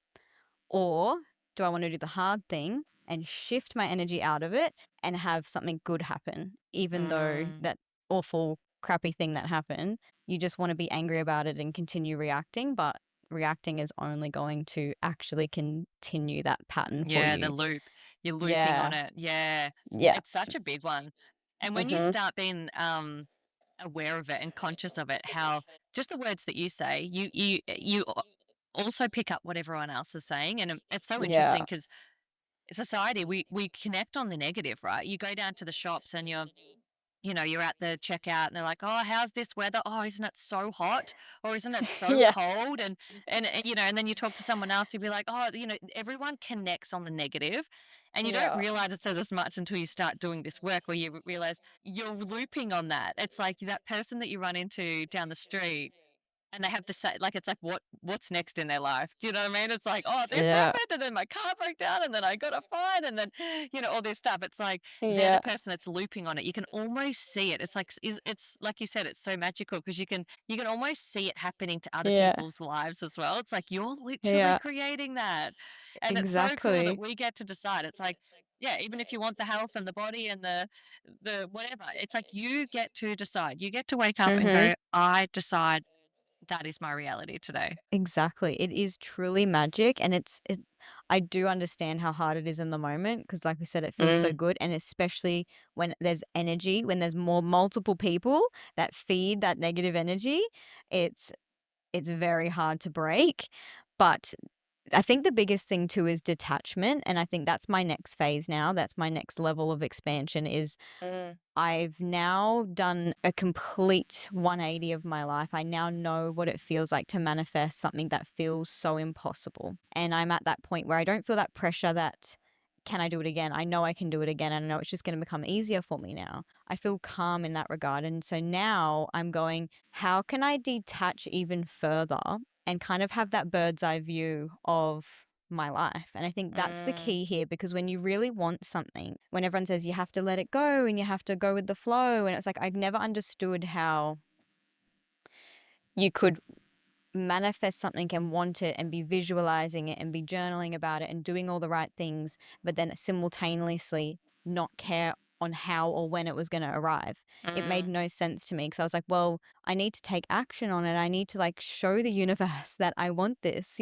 or do I want to do the hard thing and shift my energy out of it and have something good happen, even though Mm. that awful, crappy thing that happened, you just want to be angry about it and continue reacting, but reacting is only going to actually continue that pattern for Yeah, the you. loop. You're looping on Yeah. it. Yeah. Yeah. It's such a big one. And when you Mhm. start being aware of it and conscious of it, how just the words that you say, also pick up what everyone else is saying. And it's so Yeah. interesting because society, we connect on the negative, right? You go down to the shops and you're at the checkout and they're like, "Oh, how's this weather? Oh, isn't it so hot? Or isn't it so Yeah. cold?" And then you talk to someone else, you'll be like, "Oh, everyone connects on the negative." And you don't Yeah. realize it says as much until you start doing this work where you realize you're looping on that. It's like that person that you run into down the street and they have the same, like, it's like, what's next in their life? Do you know what I mean? It's like, "Oh, this Yeah. happened, and then my car broke down, and then I got a fine, and then, all this stuff." It's like they're the Yeah. person that's looping on it. You can almost see it. It's like it's like you said, it's so magical because you can almost see it happening to other Yeah. people's lives as well. It's like you're literally Yeah. creating that, and it's so cool that Exactly. we get to decide. It's like, yeah, even if you want the health and the body and the whatever, it's like you get to decide. You get to wake up and Mhm. go, "I decide that is my reality today." Exactly. It is truly magic, and I do understand how hard it is in the moment because, like we said, it feels so Mm. good, and especially when there's energy, when there's more multiple people that feed that negative energy, it's it's very hard to break. But I think the biggest thing too is detachment, and I think that's my next phase now. That's my next level of expansion is Mm. I've now done a complete 180 of my life. I now know what it feels like to manifest something that feels so impossible. And I'm at that point where I don't feel that pressure that can I do it again? I know I can do it again. And I know it's just going to become easier for me now. I feel calm in that regard. And so now I'm going, how can I detach even further and kind of have that bird's eye view of my life. And I think that's the Mm. key here because when you really want something, when everyone says you have to let it go and you have to go with the flow, and it's like I've never understood how you could manifest something and want it and be visualizing it and be journaling about it and doing all the right things, but then simultaneously not care on how or when it was going to arrive. It made Mm. no sense to me because I was like, well, I need to take action on it. I need to like show the universe that I want this,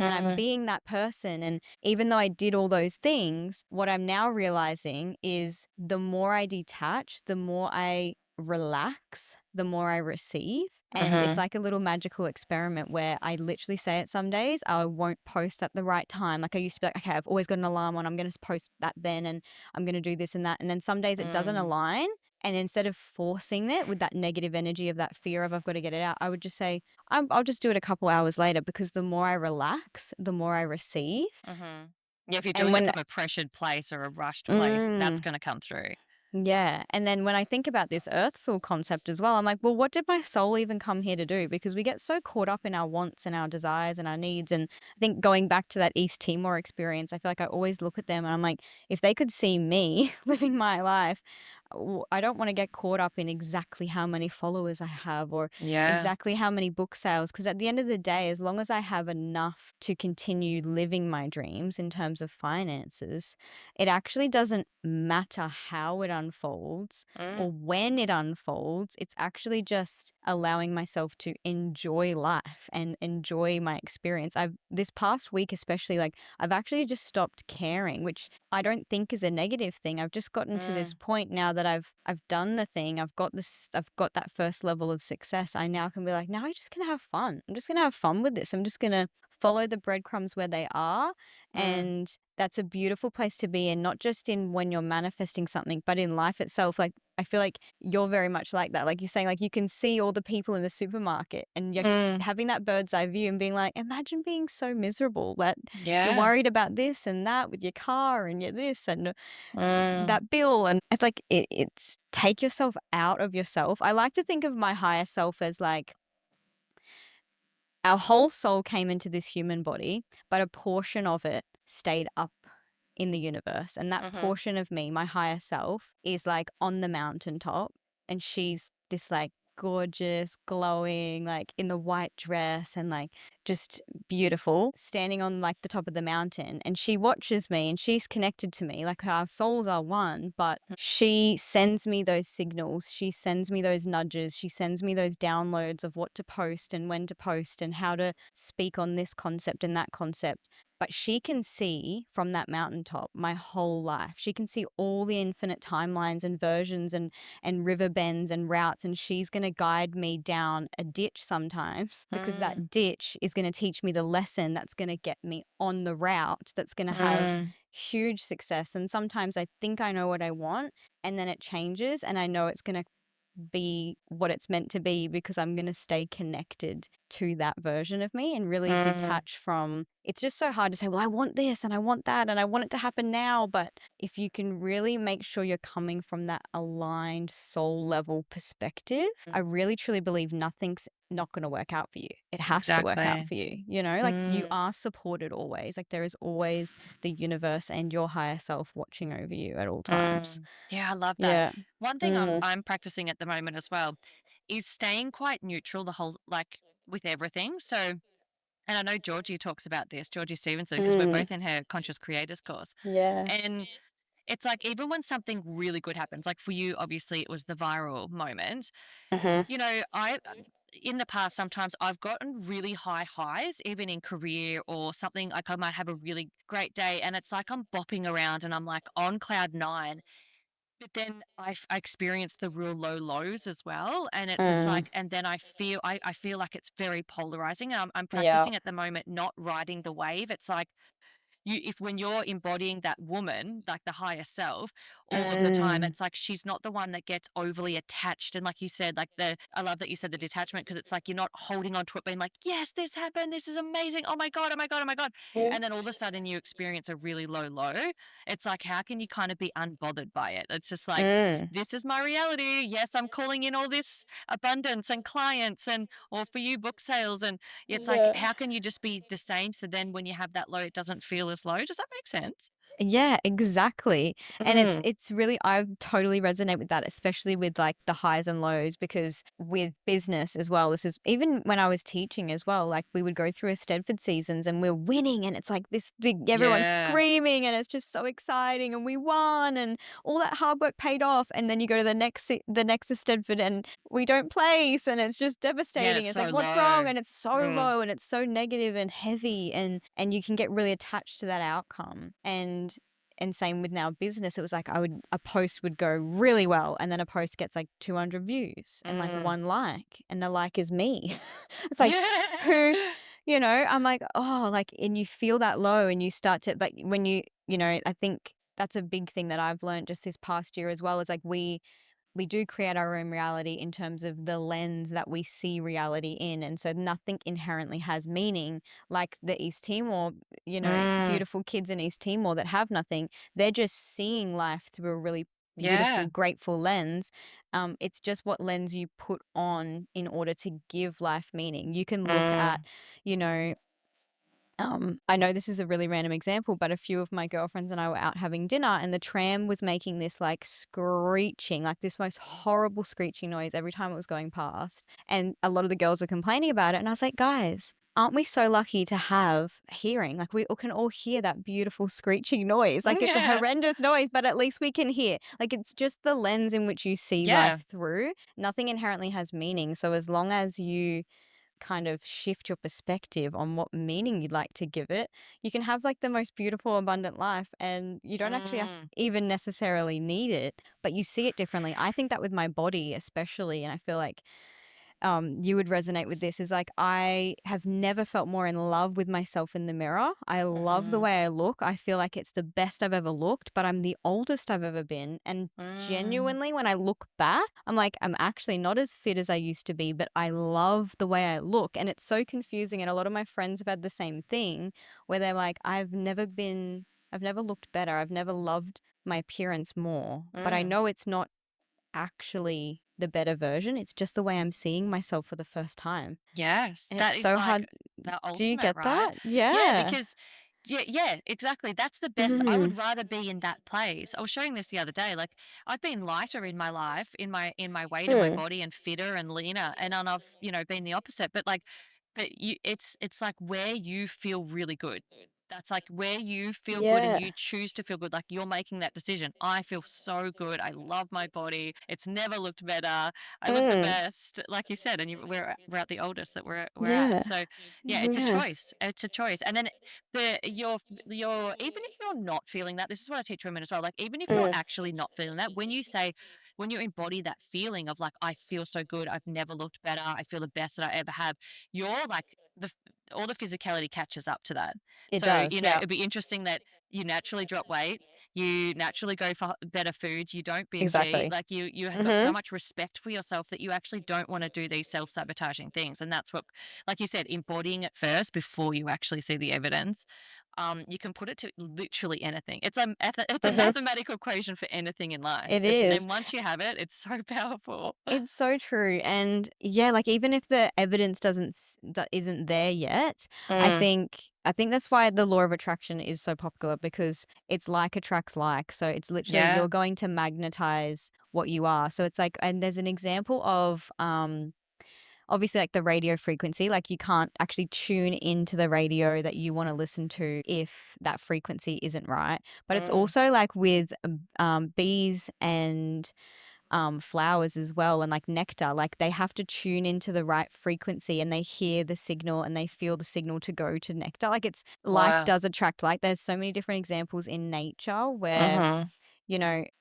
and I'm Mm. being that person. And even though I did all those things, what I'm now realizing is the more I detach, the more I relax, the more I receive. And it's Mhm. like a little magical experiment where I literally say it some days, I won't post at the right time. Like I used to be like, okay, I've always got an alarm on, I'm going to post that then, and I'm going to do this and that. And then some days it doesn't Mm. align. And instead of forcing it with that negative energy of that fear of I've got to get it out, I would just say, I'll just do it a couple hours later because the more I relax, the more I receive. Mhm. Yeah, if you're And doing it when, from a pressured place or a rushed place, that's mm, gonna come through. yeah. And then when I think about this earth soul concept as well, I'm like, well, what did my soul even come here to do? Because we get so caught up in our wants and our desires and our needs. And I think going back to that East Timor experience, I feel like I always look at them and I'm like, if they could see me living my life, I don't want to get caught up in exactly how many followers I have or Yeah. exactly how many book sales. Because at the end of the day, as long as I have enough to continue living my dreams in terms of finances, it actually doesn't matter how it unfolds or Mm. when it unfolds. It's actually just allowing myself to enjoy life and enjoy my experience. I've this past week especially, like I've actually just stopped caring, which I don't think is a negative thing. I've just gotten to this Mm. point now that I've done the thing. I've got that first level of success. I now can be like, now I'm just gonna have fun. I'm just gonna have fun with this. I'm just gonna follow the breadcrumbs where they are, Mm. and that's a beautiful place to be in, not just in when you're manifesting something, but in life itself. Like, I feel like you're very much like that. Like you're saying, like you can see all the people in the supermarket and you're Mm. having that bird's eye view and being like, imagine being so miserable that you're Yeah. worried about this and that with your car and your this and Mm. that bill. And it's like, it's take yourself out of yourself. I like to think of my higher self as like, our whole soul came into this human body, but a portion of it stayed up in the universe. And that Mhm. portion of me, my higher self, is like on the mountaintop. And she's this like gorgeous, glowing, like in the white dress and like just beautiful, standing on like the top of the mountain. And she watches me and she's connected to me. Like our souls are one, but she sends me those signals. She sends me those nudges. She sends me those downloads of what to post and when to post and how to speak on this concept and that concept. But she can see from that mountaintop my whole life. She can see all the infinite timelines and versions and river bends and routes, and she's going to guide me down a ditch sometimes because that ditch is going to teach me the lesson that's going to get me on the route that's going to have huge success. And sometimes I think I know what I want, and then it changes and I know it's going to be what it's meant to be because I'm going to stay connected to that version of me and really detach from. It's just so hard to say, well, I want this and I want that and I want it to happen now. But if you can really make sure you're coming from that aligned soul level perspective, I really truly believe nothing's not going to work out for you. It has to work out Exactly. for you. You know, like you are supported always. Like there is always the universe and your higher self watching over you at all times. Yeah, I love that. Yeah. One thing I'm practicing at the moment as well is staying quite neutral the whole like with everything. So, and I know Georgie talks about this, Georgie Stevenson, because we're Mm. both in her Conscious Creators course. Yeah. And it's like even when something really good happens, like for you, obviously it was the viral moment. Mhm. You know, I in the past sometimes I've gotten really high highs, even in career or something. Like I might have a really great day, and it's like I'm bopping around and I'm like on cloud nine. But then I experience the real low lows as well, and it's just Mm. like, and then I feel like it's very polarizing. And I'm Yeah. practicing at the moment not riding the wave. It's like you if when you're embodying that woman, like the higher self, all of the time, Mm. it's like she's not the one that gets overly attached. And like you said, like I love that you said the detachment because it's like you're not holding on to it, being like, yes, this happened, this is amazing, oh my god, oh my god, oh my god, Yeah. and then all of a sudden you experience a really low low. It's like how can you kind of be unbothered by it? It's just like Mm. this is my reality. Yes, I'm calling in all this abundance and clients and or for you book sales and it's like, Yeah. how can you just be the same? So then when you have that low, it doesn't feel as low. Does that make sense? Yeah, exactly. And it's Mm. it's really I totally resonate with that, especially with like the highs and lows because with business as well, this is even when I was teaching as well, like we would go through a Stedford seasons and we're winning and it's like this big everyone's Yeah. screaming and it's just so exciting and we won and all that hard work paid off and then you go to the next Stedford and we don't place and it's just Yeah, devastating. it's It's so like what's wrong? low. And it's so Mm. low and it's so negative and heavy and you can get really attached to that outcome. And same with now business. It was like a post would go really well and then a post gets like 200 views and like Mm. one like and the like is me. It's like who, Yeah. I'm like, oh, like, and you feel that low and you start to, but when I think that's a big thing that I've learned just this past year as well is like we do create our own reality in terms of the lens that we see reality in. And so nothing inherently has meaning like the East Timor, Mm. beautiful kids in East Timor that have nothing. They're just seeing life through a really beautiful, Yeah. grateful lens. It's just what lens you put on in order to give life meaning. You can look at, Mm. you know, I know this is a really random example, but a few of my girlfriends and I were out having dinner and the tram was making this like screeching, like this most horrible screeching noise every time it was going past. And a lot of the girls were complaining about it. And I was like, guys, aren't we so lucky to have hearing? Like we all can all hear that beautiful screeching noise. Like it's a Yeah. horrendous noise, but at least we can hear. Like it's just the lens in which you see Yeah. life through. Nothing inherently has meaning. So as long as you kind of shift your perspective on what meaning you'd like to give it, you can have like the most beautiful, abundant life and you don't actually Mm. even necessarily need it, but you see it differently. I think that with my body, especially, and I feel like you would resonate with this is like I have never felt more in love with myself in the mirror. I love the Mhm. way I look. I feel like it's the best I've ever looked, but I'm the oldest I've ever been. And Mm. genuinely, when I look back, I'm like, I'm actually not as fit as I used to be, but I love the way I look. And it's so confusing. And a lot of my friends have had the same thing where they're like, I've never looked better. I've never loved my appearance more, but I Mm. know it's not actually the better version. It's just the way I'm seeing myself for the first time. Yes, And it's that is so like hard. the Do you ultimate, get right? that? Yeah, Yeah. because Yeah, exactly. That's the best. I Mhm. would rather be in that place. I was showing this the other day. Like I've been lighter in my life, in my weight in my Mm. body, and fitter and leaner, and then I've been the opposite. But it's like where you feel really good. That's like where you feel good and Yeah. you choose to feel good. Like you're making that decision. I feel so good. I love my body. It's never looked better. I look the Mm. best, like you said. And we're at the oldest that we're at. Yeah. So yeah, it's a Yeah. choice. It's a choice. And then you're even if you're not feeling that, this is what I teach women as well. Like even if you're Mm. actually not feeling that, when you embody that feeling of like I feel so good, I've never looked better, I feel the best that I ever have, you're like all the physicality catches up to that. It So, does. Yeah. it'd be interesting that you naturally drop weight, you naturally go for better foods, you don't binge eat, Exactly. like you have got so Mhm. much respect for yourself that you actually don't want to do these self-sabotaging things. And that's what, like you said, embodying it first before you actually see the evidence. You can put it to literally anything. It's a Mhm. mathematical equation for anything in life. It It's is. and once you have it, it's so powerful. It's so true, and yeah, like, even if the evidence doesn't s that isn't there yet, Mm, I think that's why the law of attraction is so popular because it's like attracts like, so it's literally yeah. you're going to magnetize what you are, so it's like and there's an example of, obviously, like, the radio frequency, like, you can't actually tune into the radio that you wanna listen to if that frequency isn't right, but it's Mm, also like with, bees and flowers as well and like nectar like they have to tune into the right frequency and they hear the signal and they feel the signal to go to nectar like it's like wow. does attract like there's so many different examples in nature where Mhm.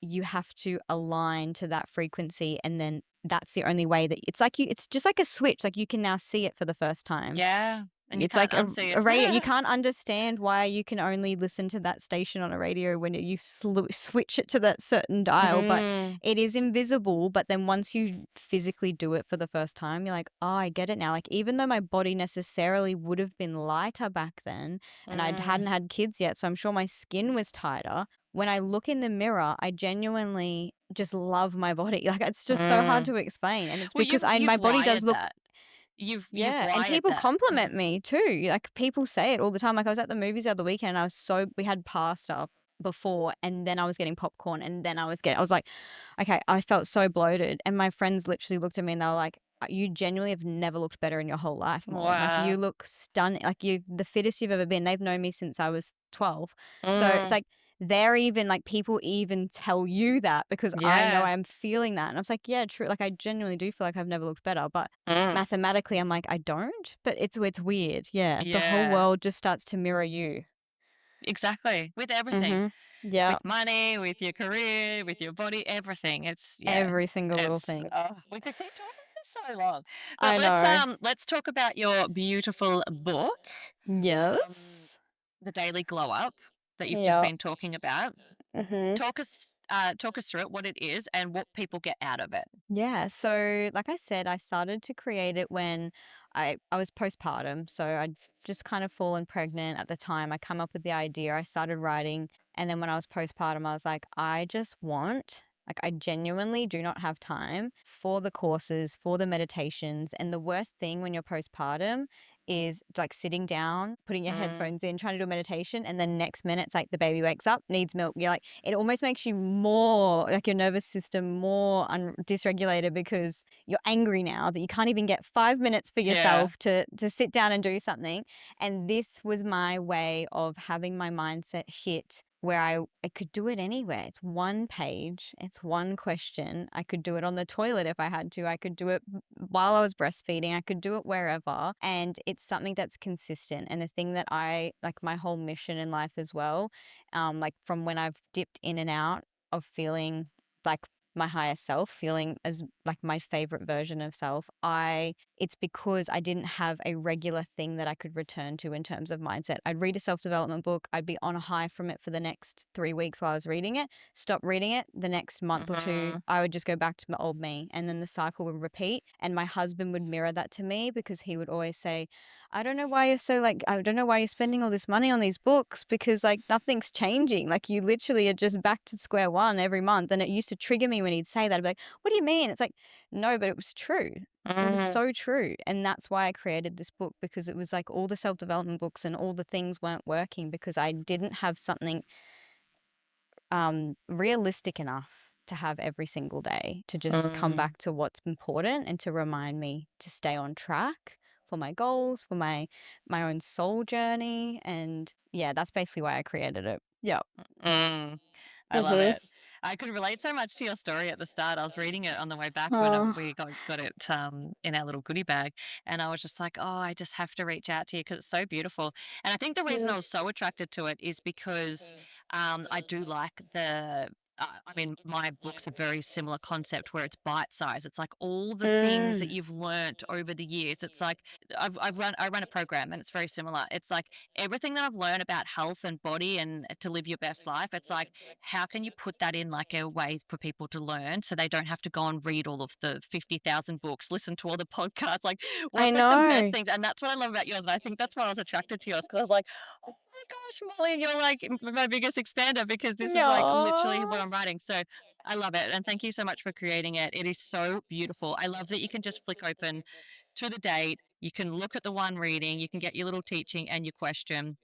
you have to align to that frequency and then that's the only way that it's like you it's just like a switch like you can now see it for the first time Yeah, and you it's can't like unsee a radio. You it. can't understand why you can only listen to that station on a radio when you switch it to that certain dial, but Mm, it is invisible. But then once you physically do it for the first time, you're like, oh, I get it now. Like, even though my body necessarily would have been lighter back then and I mm, hadn't had kids yet, so I'm sure my skin was tighter. When I look in the mirror, I genuinely just love my body. Like, it's just so hard mm. to explain. And it's Well, because you've my body does wired look that. You've yeah, and wired people that. compliment me too. Like people say it all the time. Like I was at the movies the other weekend and I was so we had pasta before and then I was getting popcorn and then I was like, okay, I felt so bloated. And my friends literally looked at me and they were like, you genuinely have never looked better in your whole life, Molly. Like you Wow. look stunning. Like you the fittest you've ever been. They've known me since I was 12. So it's Mm, like they're even like people even tell you that because I know yeah. I'm feeling that. And I was like, yeah, true. Like I genuinely do feel like I've never looked better. But Mm, mathematically, I'm like, I don't, but it's weird. Yeah, the whole yeah. world just starts to mirror you. Exactly. With everything. Mhm. Yeah, With money, with your career, with your body, everything. It's yeah. every single little It's thing. we could keep talking for so long. But I know. let's talk about your beautiful book, um, Yes. The Daily Glow Up that you've just Yeah. been talking about. Mhm. Talk us through it, what it is and what people get out of it. Yeah, so like I said, I started to create it when I was postpartum. So I'd just kind of fallen pregnant at the time. I come up with the idea, I started writing, and then when I was postpartum, I was like, I just want like I genuinely do not have time for the courses, for the meditations. And the worst thing when you're postpartum is like sitting down, putting your Mm, headphones in, trying to do a meditation, and then next minute it's like the baby wakes up, needs milk. You're like, it almost makes you more like your nervous system more dysregulated because you're angry now that you can't even get 5 minutes for yeah. yourself to sit down and do something. And this was my way of having my mindset hit where I could do it anywhere. It's one page, it's one question. I could do it on the toilet if I had to. I could do it while I was breastfeeding. I could do it wherever. And it's something that's consistent and a thing that I like my whole mission in life as well. Like from when I've dipped in and out of feeling like my higher self, feeling as like my favorite version of self, it's because I didn't have a regular thing that I could return to in terms of mindset. I'd read a self-development book, I'd be on a high from it for the next 3 weeks while I was reading it, stop reading it, the next month or two, Mhm. I would just go back to my old me. And then the cycle would repeat. And my husband would mirror that to me because he would always say, I don't know why you're spending all this money on these books because like nothing's changing. Like you literally are just back to square one every month. And it used to trigger me when he'd say that. I'd be like, what do you mean? It's like, no, but it was true. It was Mm, so true. And that's why I created this book, because it was like all the self-development books and all the things weren't working because I didn't have something realistic enough to have every single day to just come mm. back to what's important and to remind me to stay on track for my goals, for my own soul journey. And yeah, that's basically why I created it. Yeah. Mm, I love Mhm. it. I could relate so much to your story at the start. I was reading it on the way back when Oh, we got it in our little goodie bag, and I was just like, "Oh, I just have to reach out to you because it's so beautiful." And I think the reason I was so attracted to it is because I do like the. I mean, my book's a very similar concept where it's bite size. It's like all the things that mm. you've learnt over the years. It's like I run a program and it's very similar. It's like everything that I've learned about health and body and to live your best life, it's like, how can you put that in like a way for people to learn so they don't have to go and read all of the 50,000 books, listen to all the podcasts? Like, I what's like the best know. things? And that's what I love about yours. And I think that's why I was attracted to yours because I was like, oh my gosh, Molly, you're like my biggest expander because this is like literally what No. I'm writing. So I love it. And thank you so much for creating it. It is so beautiful. I love that you can just flick open to the date. You can look at the one reading, you can get your little teaching and your question.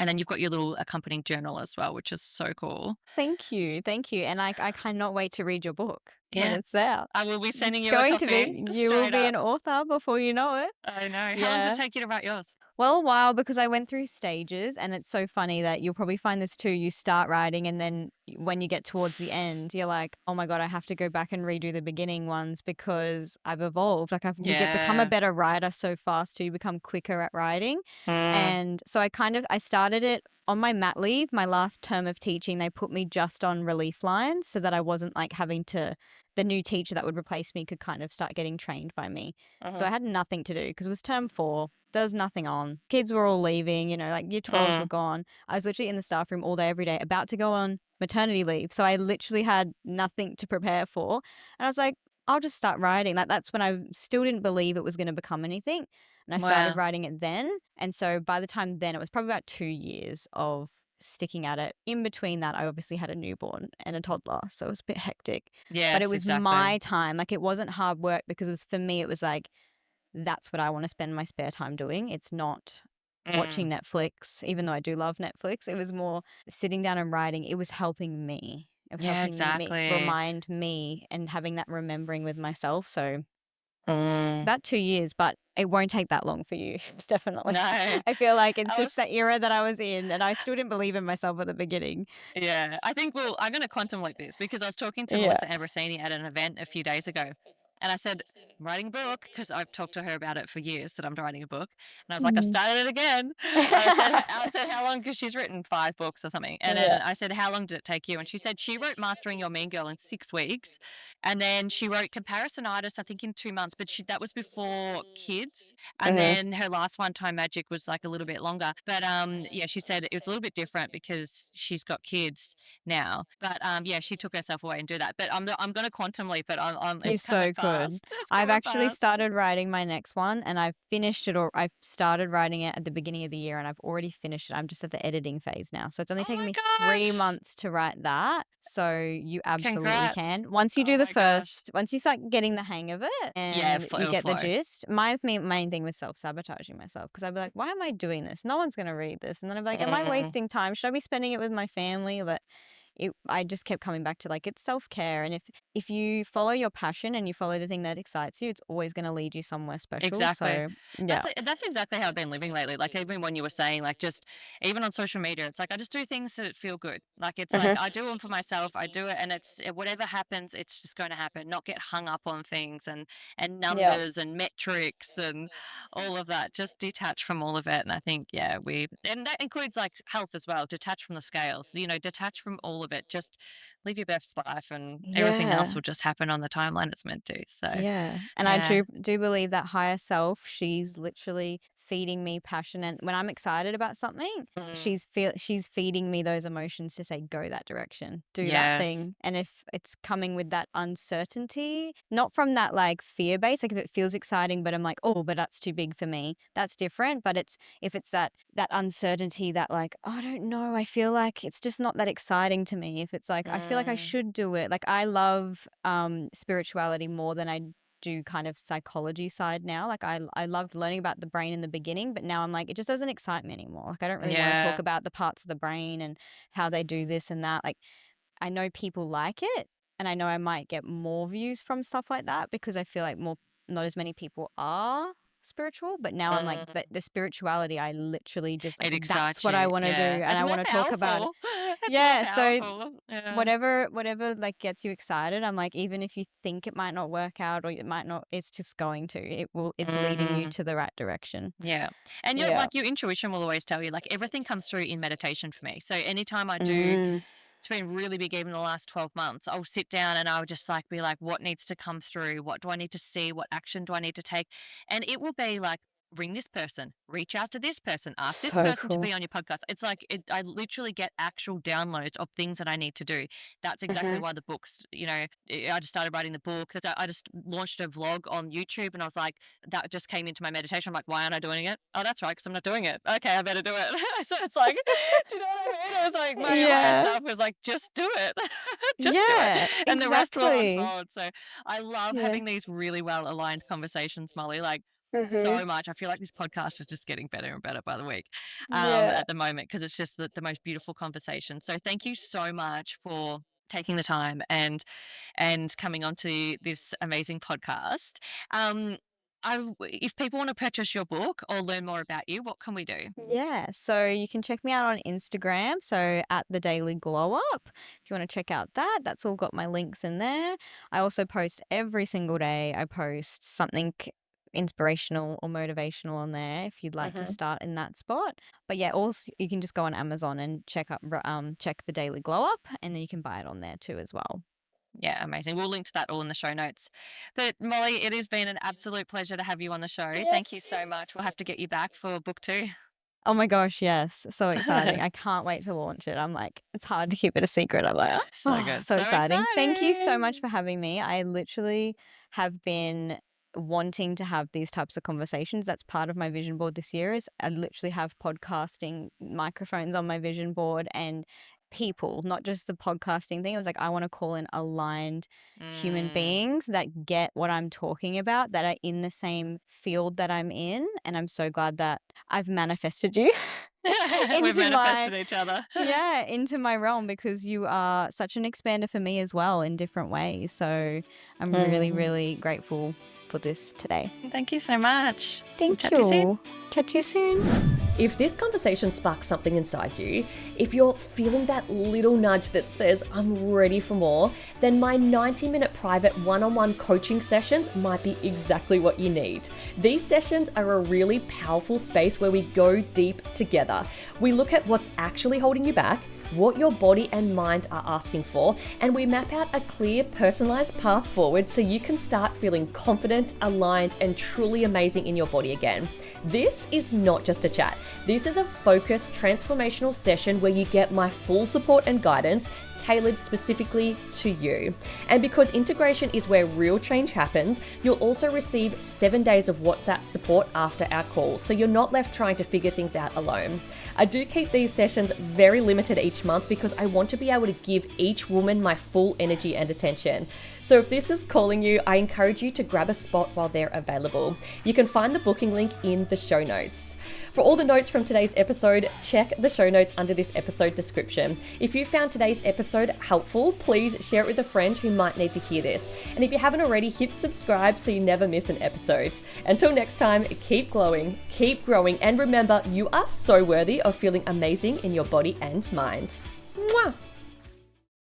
And then you've got your little accompanying journal as well, which is so cool. Thank you. Thank you. And I cannot wait to read your book when Yes. it's out. I will be sending It's you a going to copy be. You will straight be up. an author before you know it. I know. How long did it Yeah. take you to write yours? Well, a while, because I went through stages, and it's so funny that you'll probably find this too. You start writing, and then when you get towards the end, you're like, "Oh my God, I have to go back and redo the beginning ones because I've evolved. Like become a Yeah. better writer so fast too. You become quicker at writing." Mm, And so I started it on my mat leave, my last term of teaching. They put me just on relief lines so that I wasn't like having to. The new teacher that would replace me could kind of start getting trained by me. So I mhm, had nothing to do because it was term 4. There was nothing on. Kids were all leaving, like year 12s were mm. gone. I was literally in the staff room all day, every day, about to go on maternity leave. So I literally had nothing to prepare for. And I was like, I'll just start writing. Like that's when I still didn't believe it was going to become anything. And I started Wow. writing it then. And so by the time then, it was probably about 2 years of sticking at it. In between that, I obviously had a newborn and a toddler. So it was a bit hectic. But it Yes, was exactly. my time. Like it wasn't hard work because it was for me, it was like, that's what I want to spend my spare time doing. It's not Mm. watching Netflix, even though I do love Netflix. It was more sitting down and writing. It was helping me. It was Yeah, helping me exactly. remind me and having that remembering with myself. So Mm. about 2 years, but it won't take that long for you. Definitely. No, I feel like it's I just was. that era that I was in, and I still didn't believe in myself at the beginning. Yeah, I think I'm going to quantum like this because I was talking to Yeah. Melissa Ambrosini at an event a few days ago, and I said, "I'm writing a book," because I've talked to her about it for years that I'm writing a book, and I was like, "I've Mm. started it again." I said, "How long?" Because she's written 5 books or something, and Yeah. then I said, "How long did it take you?" And she said she wrote Mastering Your Mean Girl in 6 weeks, and then she wrote Comparisonitis, I think, in 2 months, but that was before kids, and Hmm. then her last one, Time Magic, was like a little bit longer. But yeah, she said it was a little bit different because she's got kids now. But yeah, she took herself away and do that. But I'm going to quantum leap it. You It's coming so could. fast. It's I've coming actually fast. started writing my next one, and I've finished it, or I've started writing it at the beginning of the year, and I've already finished it. I'm just at the editing phase now. So it's only Oh taken my me 3 gosh! months to write that. So you absolutely Congrats! can. Once you Oh do the my gosh! first, once you start getting the hang of it Yeah, and you it'll get the flow. gist, my main thing was self-sabotaging myself because I'd be like, why am I doing this? No one's going to read this. And then I'd be like, am I Mm, wasting time? Should I be spending it with my family? I just kept coming back to like it's self-care, and if you follow your passion and you follow the thing that excites you, it's always going to lead you somewhere special. exactly. So yeah. That's exactly how I've been living lately. Like even when you were saying, like just even on social media, it's like I just do things that feel good. Like it's like Hmm. I do them for myself. I do it, and whatever happens, it's just going to happen. Not get hung up on things and Yeah. numbers and metrics and all of that. Just detach from all of it. And I think yeah, and that includes like health as well. Detach from the scales. Detach from all of it. Just live your best life, and everything else Yeah. will just happen on the timeline it's meant to. So Yeah. And I yeah. do believe that higher self, she's literally feeding me passion, and when I'm excited about something, Mm, she's feeding me those emotions to say go that direction, do that yes. thing. And if it's coming with that uncertainty, not from that like fear base, like if it feels exciting but I'm like, "Oh, but that's too big for me." That's different, but it's if it's that uncertainty that like, "Oh, I don't know, I feel like it's just not that exciting to me." If it's like I feel like I Mm. should do it. Like I love spirituality more than I do kind of psychology side now. Like I loved learning about the brain in the beginning, but now I'm like, it just doesn't excite me anymore. Like I don't really want to talk Yeah. about the parts of the brain and how they do this and that. Like I know people like it, and I know I might get more views from stuff like that because I feel like not as many people are spiritual, but now I'm like, but Mm. the spirituality, I literally just like, It that's excites what I you. want to do, Yeah. and It's I more want to talk about it. powerful. It's more Yeah, so powerful. Yeah. whatever like gets you excited, I'm like, even if you think it might not work out or it might not, it's just going to. It's leading you Mm. to the right direction. Yeah. And Yeah. your intuition will always tell you, like everything comes through in meditation for me. So anytime I do, Mm, it's been really big even the last 12 months. I'll sit down and I'll just like be like, what needs to come through? What do I need to see? What action do I need to take? And it will be like, ring this person, reach out to this person, ask this so person to cool. be on your podcast. It's like I literally get actual downloads of things that I need to do. That's exactly Hmm. why the books, I just started writing the book. I just launched a vlog on YouTube and I was like, that just came into my meditation. I'm like, why aren't I doing it? Oh, that's right, because I'm not doing it. Okay, I better do it. So it's like, do you know what I mean? It was like my higher Yeah. self was like, just do it. Just do it. Yeah, And the rest will exactly. unfold. So I love Yeah. having these really well aligned conversations, Molly. Like Hmm. so much. I feel like this podcast is just getting better and better by the week Yeah. at the moment because it's just the most beautiful conversation. So thank you so much for taking the time and coming onto this amazing podcast. Um, if people want to purchase your book or learn more about you, what can we do? Yeah, so you can check me out on Instagram, so at the Daily Glow Up. If you want to check out that, that's all got my links in there. I also post every single day. I post something inspirational or motivational on there if you'd like to Hmm. start in that spot. But yeah, also you can just go on Amazon and check the Daily Glow Up, and then you can buy it on there too as well. Yeah, amazing. We'll link to that all in the show notes. But Molly, it has been an absolute pleasure to have you on the show. Yeah. Thank you so much. We'll have to get you back for book 2. Oh my gosh, yes. So exciting. I can't wait to launch it. I'm like, it's hard to keep it a secret. I'm like, So oh, good. so So exciting. Thank you so much exciting. for having me. I literally have been wanting to have these types of conversations. That's part of my vision board this year is I literally have podcasting microphones on my vision board and people, not just the podcasting thing. I was like, I want to call in aligned human Mm. beings that get what I'm talking about, that are in the same field that I'm in. And I'm so glad that I've manifested you We've into my manifested each other. into my realm because you are such an expander for me as well in different ways. So I'm really, Mm. really grateful for this today. Thank you so much. Thank Chat to you soon. you. Chat to you soon. If this conversation sparks something inside you, if you're feeling that little nudge that says, I'm ready for more, then my 90-minute private one-on-one coaching sessions might be exactly what you need. These sessions are a really powerful space where we go deep together. We look at what's actually holding you back, what your body and mind are asking for, and we map out a clear, personalized path forward so you can start feeling confident, aligned, and truly amazing in your body again. This is not just a chat. This is a focused, transformational session where you get my full support and guidance tailored specifically to you. And because integration is where real change happens, you'll also receive 7 days of WhatsApp support after our call, so you're not left trying to figure things out alone. I do keep these sessions very limited each month because I want to be able to give each woman my full energy and attention. So if this is calling you, I encourage you to grab a spot while they're available. You can find the booking link in the show notes. For all the notes from today's episode, check the show notes under this episode description. If you found today's episode helpful, please share it with a friend who might need to hear this. And if you haven't already, hit subscribe so you never miss an episode. Until next time, keep glowing, keep growing, and remember, you are so worthy of feeling amazing in your body and mind. Mwah!